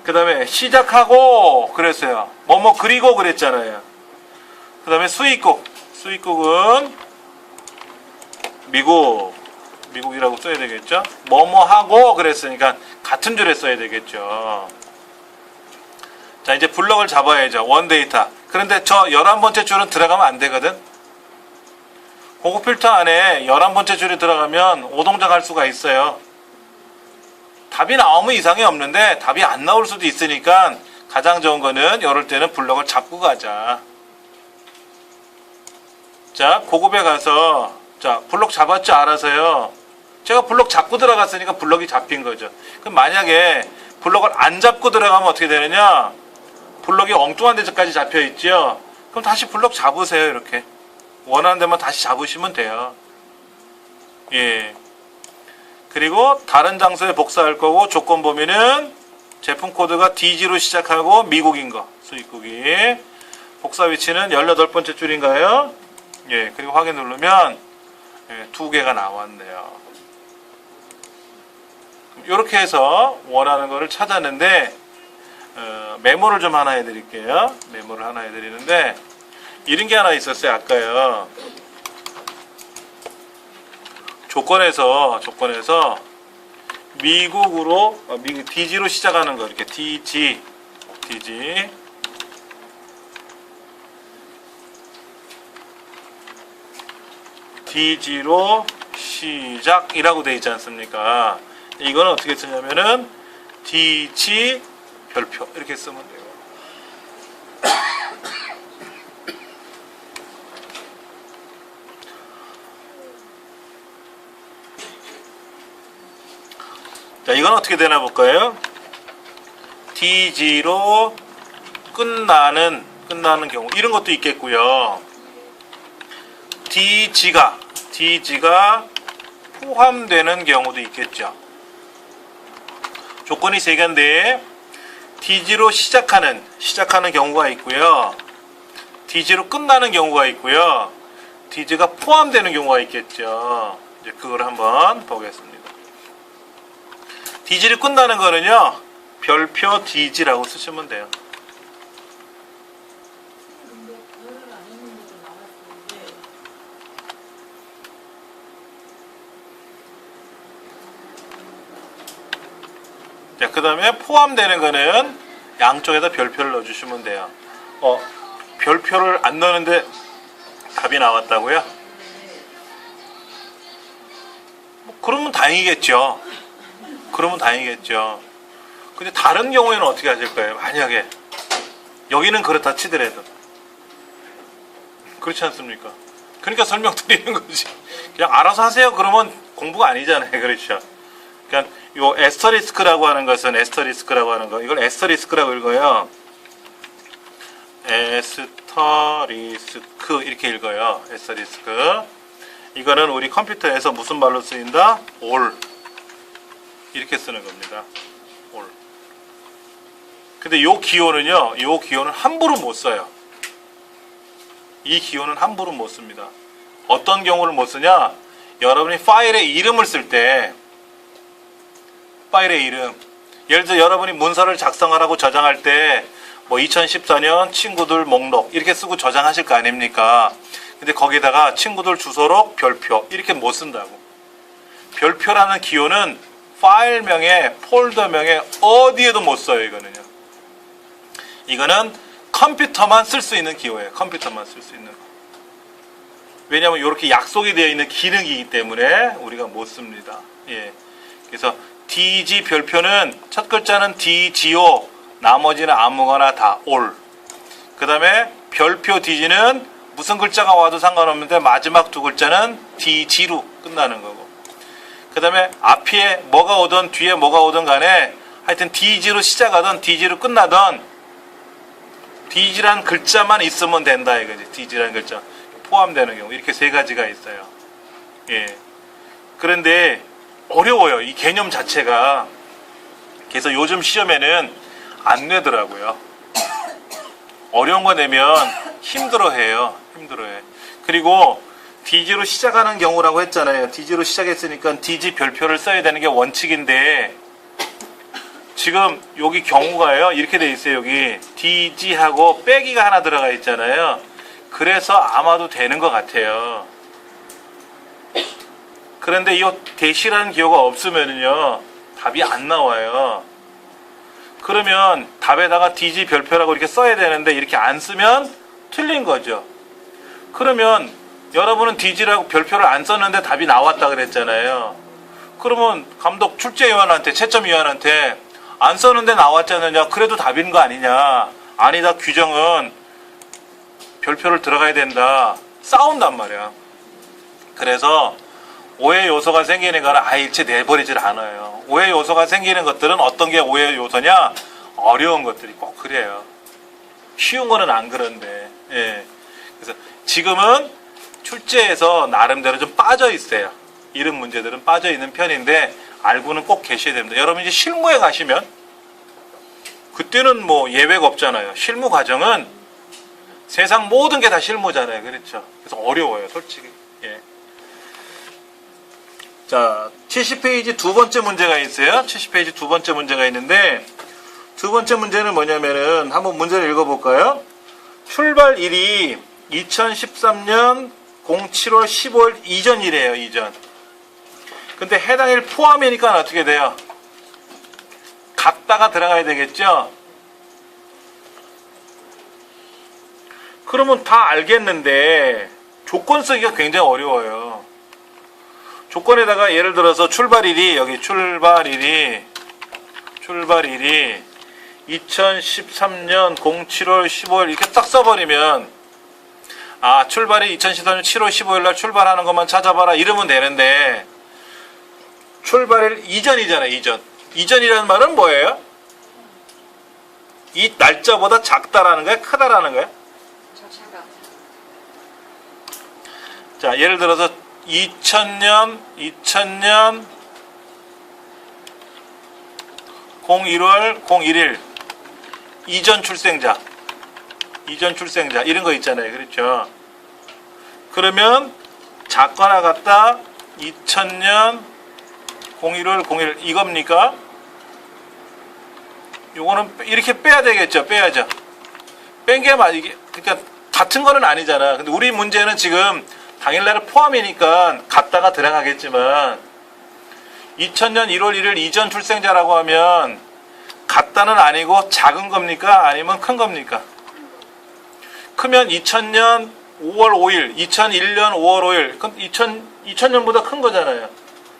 그 다음에 시작하고 그랬어요. 뭐뭐 그리고 그랬잖아요. 그 다음에 수입국. 수입국은 미국이라고 써야 되겠죠. 뭐뭐 하고 그랬으니까 같은 줄에 써야 되겠죠. 자, 이제 블럭을 잡아야죠. 원데이터. 그런데 저 11번째 줄은 들어가면 안 되거든. 고급 필터 안에 11번째 줄이 들어가면 오동작 할 수가 있어요. 답이 나오면 이상이 없는데 답이 안 나올 수도 있으니까 가장 좋은 거는 이럴 때는 블럭을 잡고 가자. 자, 고급에 가서 자, 블럭 잡았죠? 알아서요. 제가 블럭 잡고 들어갔으니까 블럭이 잡힌 거죠. 그럼 만약에 블럭을 안 잡고 들어가면 어떻게 되느냐? 블럭이 엉뚱한 데까지 잡혀 있죠. 그럼 다시 블럭 잡으세요. 이렇게 원하는 데만 다시 잡으시면 돼요. 예. 그리고 다른 장소에 복사할 거고 조건 범위는 제품 코드가 DG로 시작하고 미국인 거, 수입국이. 복사 위치는 18번째 줄인가요? 예. 그리고 확인 누르면 예, 2개가 나왔네요. 이렇게 해서 원하는 거를 찾았는데 메모를 좀 하나 해드릴게요. 메모를 하나 해드리는데 이런 게 하나 있었어요. 아까요. 조건에서 미국으로 DG로 시작하는 거 이렇게 DG DG로 시작이라고 되어 있지 않습니까? 이거는 어떻게 쓰냐면은 DG 별표 이렇게 쓰면 돼요. 자, 이건 어떻게 되나 볼까요? DG로 끝나는 경우 이런 것도 있겠고요. DG가 포함되는 경우도 있겠죠. 조건이 3개인데 DG로 시작하는 경우가 있고요. DG로 끝나는 경우가 있고요. DG가 포함되는 경우가 있겠죠. 이제 그걸 한번 보겠습니다. DG를 끝나는 거는요. 별표 DG라고 쓰시면 돼요. 자, 그 다음에 포함되는 거는 양쪽에다 별표를 넣어주시면 돼요. 별표를 안 넣는데 답이 나왔다고요? 그러면 다행이겠죠. 근데 다른 경우에는 어떻게 하실 거예요? 만약에 여기는 그렇다 치더라도 그렇지 않습니까? 그러니까 설명드리는 거지. 그냥 알아서 하세요. 그러면 공부가 아니잖아요. 그렇죠? 그러니까 요 에스터리스크라고 하는 것은 이걸 에스터리스크라고 읽어요. 에스터리스크 이렇게 읽어요. 에스터리스크. 이거는 우리 컴퓨터에서 무슨 말로 쓰인다? 올 이렇게 쓰는 겁니다. 올. 근데 요 기호는 함부로 못 써요. 이 기호는 함부로 못 씁니다. 어떤 경우를 못 쓰냐? 여러분이 파일의 이름을 쓸 때 파일의 이름. 예를 들어 여러분이 문서를 작성하라고 저장할 때 뭐 2014년 친구들 목록 이렇게 쓰고 저장하실 거 아닙니까? 근데 거기다가 친구들 주소록 별표 이렇게 못 쓴다고. 별표라는 기호는 파일명에 폴더명에 어디에도 못 써요. 이거는 컴퓨터만 쓸 수 있는 기호예요. 컴퓨터만 쓸 수 있는. 왜냐하면 이렇게 약속이 되어 있는 기능이기 때문에 우리가 못 씁니다. 예. 그래서 DG 별표는 첫 글자는 DGO, 나머지는 아무거나 다 올. 그 다음에 별표 DG는 무슨 글자가 와도 상관없는데 마지막 두 글자는 DG로 끝나는 거고. 그 다음에 앞에 뭐가 오든 뒤에 뭐가 오든 간에 하여튼 DG로 시작하든 DG로 끝나든 DG란 글자만 있으면 된다 이거지. DG란 글자 포함되는 경우 이렇게 3가지가 있어요. 예. 그런데 어려워요. 이 개념 자체가. 그래서 요즘 시험에는 안 내더라고요. 어려운 거 내면 힘들어해요. 그리고 DG로 시작하는 경우라고 했잖아요. DG로 시작했으니까 DG 별표를 써야 되는 게 원칙인데 지금 여기 경우가요. 이렇게 돼 있어요. 여기 DG하고 빼기가 하나 들어가 있잖아요. 그래서 아마도 되는 것 같아요. 그런데 이 대시라는 기호가 없으면요 답이 안 나와요. 그러면 답에다가 DG 별표라고 이렇게 써야 되는데 이렇게 안 쓰면 틀린 거죠. 그러면 여러분은 DG라고 별표를 안 썼는데 답이 나왔다 그랬잖아요. 그러면 감독 출제위원한테 채점위원한테 안 썼는데 나왔잖느냐, 그래도 답인 거 아니냐, 아니다, 규정은 별표를 들어가야 된다, 싸운단 말이야. 그래서 오해 요소가 생기는 거는 아예 일체 내버리질 않아요. 오해 요소가 생기는 것들은 어떤 게 오해 요소냐, 어려운 것들이 꼭 그래요. 쉬운 거는 안 그런데. 예. 그래서 지금은 출제에서 나름대로 좀 빠져 있어요. 이런 문제들은 빠져 있는 편인데 알고는 꼭 계셔야 됩니다. 여러분 이제 실무에 가시면 그때는 뭐 예외가 없잖아요. 실무 과정은 세상 모든 게 다 실무잖아요. 그렇죠? 그래서 어려워요, 솔직히. 예. 자, 70페이지 두 번째 문제가 있어요. 70페이지 두 번째 문제가 있는데 두 번째 문제는 뭐냐면은 한번 문제를 읽어볼까요? 출발일이 2013년 07월 15일 이전이래요. 이전. 근데 해당일 포함이니까 어떻게 돼요? 같다가 들어가야 되겠죠? 그러면 다 알겠는데 조건 쓰기가 굉장히 어려워요. 조건에다가 예를 들어서 출발일이 여기 출발일이 2013년 07월 15일 이렇게 딱 써버리면 아, 출발이 2013년 7월 15일 날 출발하는 것만 찾아봐라 이러면 되는데 출발일 이전이잖아요. 이전이라는 말은 뭐예요? 이 날짜보다 작다라는 거야? 크다라는 거야? 자, 예를 들어서 2000년 01월 01일 이전 출생자 이런 거 있잖아요. 그렇죠? 그러면 작거나 같다 2000년 01월 01일 이겁니까? 요거는 이렇게 빼야 되겠죠. 빼야죠. 뺀 게 이게 그러니까 같은 거는 아니잖아. 근데 우리 문제는 지금 당일날을 포함이니까 같다가 들어가겠지만 2000년 1월 1일 이전 출생자라고 하면 같다는 아니고 작은 겁니까? 아니면 큰 겁니까? 크면 2000년 5월 5일, 2001년 5월 5일, 그럼 2000년보다 큰 거잖아요.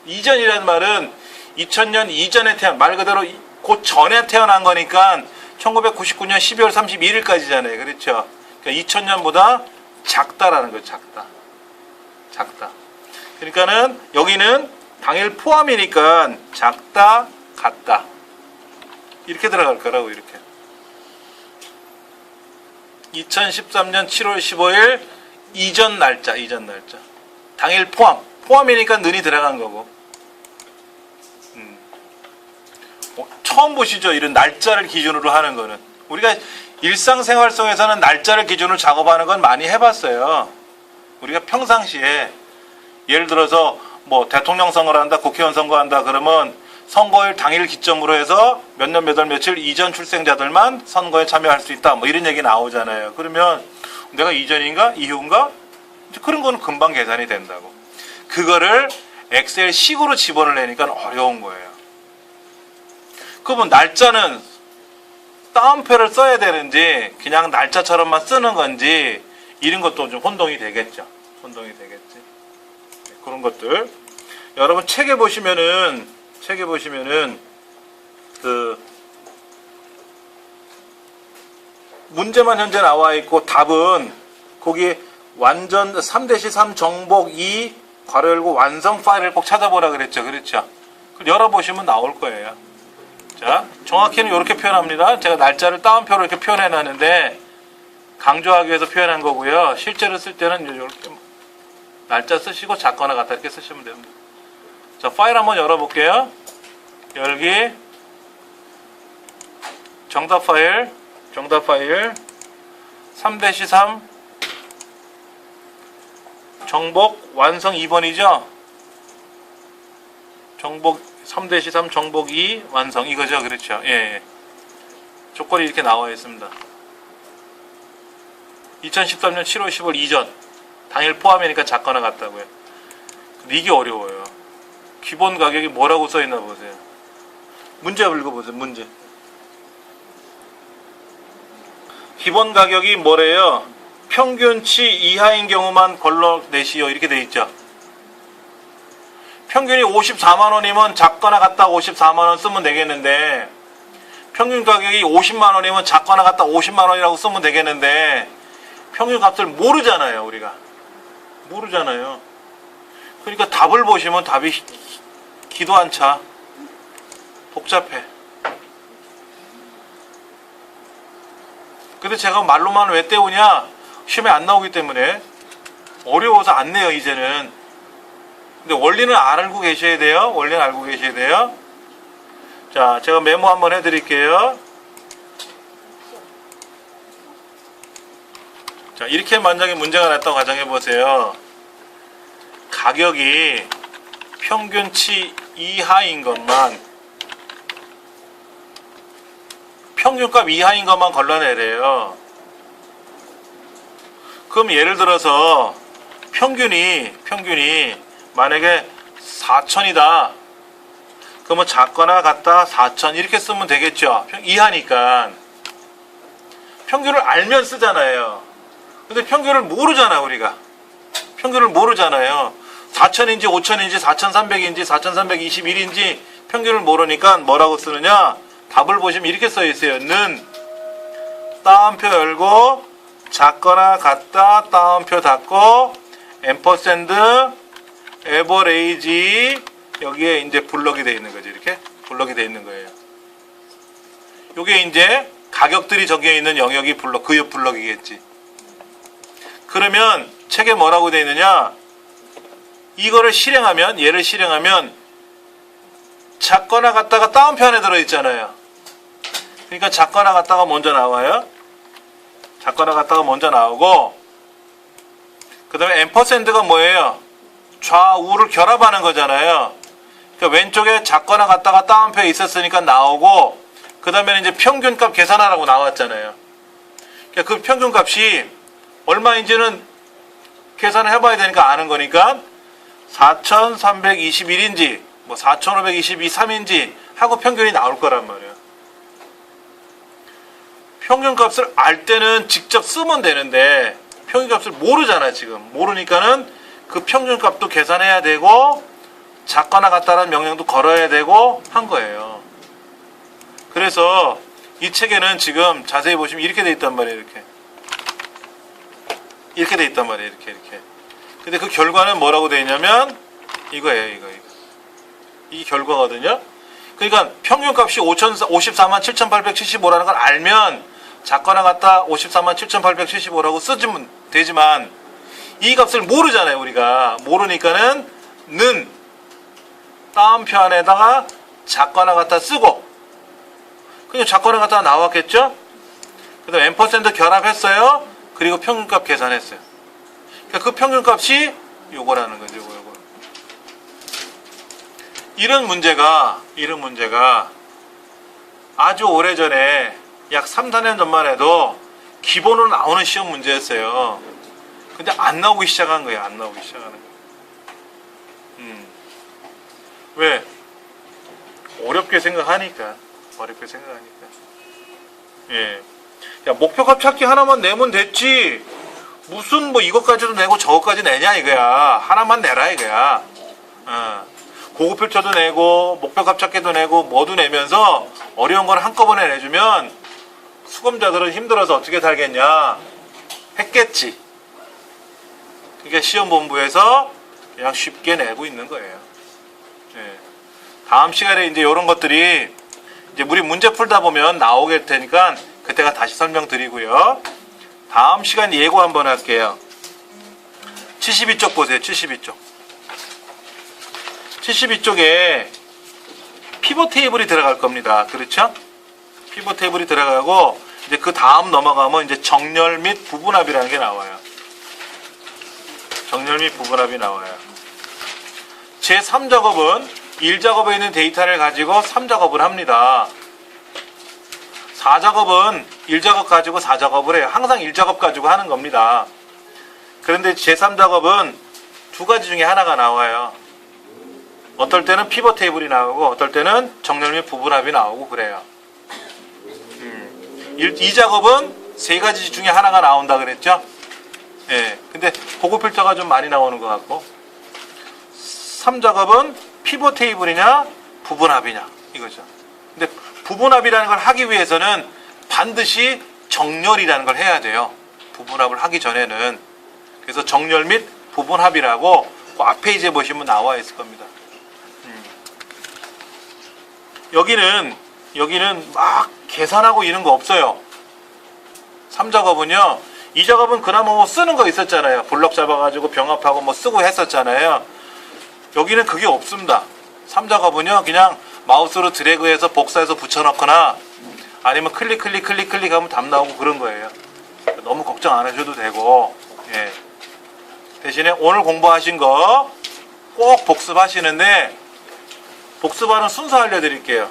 이전이라는 말은 2000년 이전에 말 그대로 곧 전에 태어난 거니까 1999년 12월 31일까지잖아요. 그렇죠? 그러니까 2000년보다 작다라는 거예요. 작다. 그러니까는 여기는 당일 포함이니까 작다, 같다. 이렇게 들어갈 거라고, 이렇게. 2013년 7월 15일 이전 날짜. 당일 포함이니까 는이 들어간 거고. 처음 보시죠? 이런 날짜를 기준으로 하는 거는. 우리가 일상생활 속에서는 날짜를 기준으로 작업하는 건 많이 해봤어요. 우리가 평상시에 예를 들어서 뭐 대통령 선거를 한다, 국회의원 선거한다 그러면 선거일 당일 기점으로 해서 몇 년 몇 월 며칠 이전 출생자들만 선거에 참여할 수 있다. 뭐 이런 얘기 나오잖아요. 그러면 내가 이전인가 이후인가? 그런 거는 금방 계산이 된다고. 그거를 엑셀 식으로 집어넣으려니까 어려운 거예요. 그러면 날짜는 따옴표를 써야 되는지 그냥 날짜처럼만 쓰는 건지 이런 것도 좀 혼동이 되겠지. 그런 것들. 여러분 책에 보시면은 그 문제만 현재 나와 있고 답은 거기 완전 3-3 정복 2 괄호 열고 완성 파일을 꼭 찾아보라 그랬죠. 그렇죠? 열어보시면 나올 거예요. 자, 정확히는 이렇게 표현합니다. 제가 날짜를 따옴표로 이렇게 표현해 놨는데 강조하기 위해서 표현한 거고요. 실제로 쓸 때는 이렇게 날짜 쓰시고 작거나 같다 이렇게 쓰시면 됩니다. 자, 파일 한번 열어볼게요. 열기, 정답 파일 3-3 정복 완성 2번이죠. 정복 3-3 정복 2 완성 이거죠. 그렇죠. 예. 조건이 이렇게 나와 있습니다. 2013년 7월 10월 이전 당일 포함이니까 작거나 같다고요. 이게 어려워요. 기본 가격이 뭐라고 써있나 보세요. 문제 읽어보세요. 문제. 기본 가격이 뭐래요? 평균치 이하인 경우만 걸러내시오. 이렇게 돼 있죠. 평균이 54만원이면 작거나 같다 54만원 쓰면 되겠는데, 평균 가격이 50만원이면 작거나 같다 50만원이라고 쓰면 되겠는데, 평균 값을 모르잖아요. 우리가 모르잖아요. 그러니까 답을 보시면 답이 기도 안 차. 복잡해. 근데 제가 말로만 왜 때우냐? 시험에 안 나오기 때문에. 어려워서 안 내요 이제는. 근데 원리는 알고 계셔야 돼요. 원리는 알고 계셔야 돼요. 자, 제가 메모 한번 해드릴게요. 자, 이렇게 만약에 문제가 났다고 가정해보세요. 가격이 평균치 이하인 것만, 평균값 이하인 것만 걸러내래요. 그럼 예를 들어서 평균이 만약에 4,000이다. 그러면 작거나 같다 4,000 이렇게 쓰면 되겠죠. 이하니까. 평균을 알면 쓰잖아요. 근데 평균을 모르잖아 우리가. 평균을 모르잖아요. 4,000인지 5,000인지 4,300인지 4,321인지 평균을 모르니까 뭐라고 쓰느냐? 답을 보시면 이렇게 써 있어요. 는 따옴표 열고 작거나 같다 따옴표 닫고 앰퍼샌드 에버레이지 여기에 이제 블럭이 되어 있는 거죠. 이렇게 블럭이 되어 있는 거예요. 요게 이제 가격들이 적혀 있는 영역이 블럭, 그 옆 블럭이겠지. 그러면 책에 뭐라고 되어 있느냐? 이거를 실행하면, 얘를 실행하면 작거나 같다가 따옴표 안에 들어있잖아요. 그러니까 작거나 같다가 먼저 나와요. 작거나 같다가 먼저 나오고, 그 다음에 앰퍼샌드가 뭐예요? 좌우를 결합하는 거잖아요. 그러니까 왼쪽에 작거나 같다가 따옴표에 있었으니까 나오고, 그 다음에 이제 평균값 계산하라고 나왔잖아요. 그러니까 그 평균값이 얼마인지는 계산을 해봐야 되니까 아는 거니까 4,321인지 뭐 4,522, 3인지 하고 평균이 나올 거란 말이에요. 평균값을 알 때는 직접 쓰면 되는데 평균값을 모르잖아 지금. 모르니까는 그 평균값도 계산해야 되고 작거나 같다라는 명령도 걸어야 되고 한 거예요. 그래서 이 책에는 지금 자세히 보시면 이렇게 돼 있단 말이에요. 이렇게 돼 있단 말이에요. 이렇게. 근데 그 결과는 뭐라고 돼 있냐면 이거예요. 이거. 이 결과거든요. 그러니까 평균값이 54만 7,875라는 걸 알면 작거나 같다 54만 7,875라고 쓰면 되지만 이 값을 모르잖아요. 우리가 모르니까는 는 따옴표 안에다가 작거나 같다 쓰고 그냥 작거나 같다 나왔겠죠. 그 다음에 앰퍼샌드 결합했어요. 그리고 평균값 계산했어요. 그러니까 그 평균값이 요거라는 거죠. 요거. 이런 문제가 아주 오래전에 약 3, 4년 전만 해도 기본으로 나오는 시험 문제였어요. 근데 안 나오기 시작한 거예요. 안 나오기 시작하는 거예요. 왜? 어렵게 생각하니까. 예. 야, 목표값 찾기 하나만 내면 됐지. 무슨 뭐 이것까지도 내고 저것까지 내냐 이거야. 하나만 내라 이거야. 고급필터도 내고 목표값 찾기도 내고 뭐도 내면서 어려운 걸 한꺼번에 내주면 수험자들은 힘들어서 어떻게 살겠냐 했겠지. 그러니까 시험본부에서 그냥 쉽게 내고 있는 거예요. 예. 다음 시간에 이제 이런 것들이 이제 우리 문제 풀다 보면 나오게 테니까 그때가 다시 설명드리고요. 다음 시간 예고 한번 할게요. 72쪽 보세요. 72쪽. 72쪽에 피벗 테이블이 들어갈 겁니다. 그렇죠? 피벗 테이블이 들어가고 이제 그 다음 넘어가면 이제 정렬 및 부분합이라는 게 나와요. 정렬 및 부분합이 나와요. 제3작업은 1작업에 있는 데이터를 가지고 3작업을 합니다. 4작업은 1작업 가지고 4작업을 해요. 항상 1작업 가지고 하는 겁니다. 그런데 제3작업은 두 가지 중에 하나가 나와요. 어떨 때는 피벗 테이블이 나오고 어떨 때는 정렬 및 부분합이 나오고 그래요. 2작업은 세 가지 중에 하나가 나온다 그랬죠? 예. 근데 고급 필터가 좀 많이 나오는 것 같고 3작업은 피벗 테이블이냐 부분합이냐 이거죠. 근데 부분합이라는 걸 하기 위해서는 반드시 정렬이라는 걸 해야 돼요. 부분합을 하기 전에는. 그래서 정렬 및 부분합이라고 그 앞 페이지에 보시면 나와 있을 겁니다. 여기는 막 계산하고 이런 거 없어요. 3작업은요. 2작업은 그나마 뭐 쓰는 거 있었잖아요. 블럭 잡아가지고 병합하고 뭐 쓰고 했었잖아요. 여기는 그게 없습니다. 3작업은요. 그냥 마우스로 드래그해서 복사해서 붙여넣거나 아니면 클릭 하면 답 나오고 그런 거예요. 너무 걱정 안 하셔도 되고 예. 대신에 오늘 공부하신 거 꼭 복습하시는데 복습하는 순서 알려드릴게요.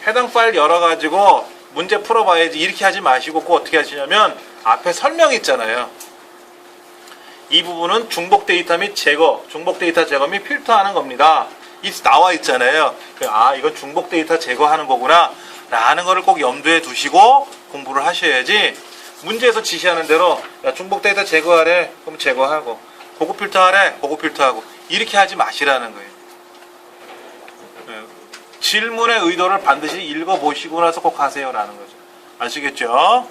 해당 파일 열어가지고 문제 풀어봐야지 이렇게 하지 마시고 꼭 어떻게 하시냐면 앞에 설명 있잖아요. 이 부분은 중복 데이터 및 제거, 중복 데이터 제거 및 필터하는 겁니다. 나와 있잖아요. 아, 이건 중복 데이터 제거하는 거구나 라는 거를 꼭 염두에 두시고 공부를 하셔야지 문제에서 지시하는 대로 야, 중복 데이터 제거하래 그럼 제거하고 고급 필터하래 고급 필터하고 이렇게 하지 마시라는 거예요. 질문의 의도를 반드시 읽어보시고 나서 꼭 하세요라는 거죠. 아시겠죠?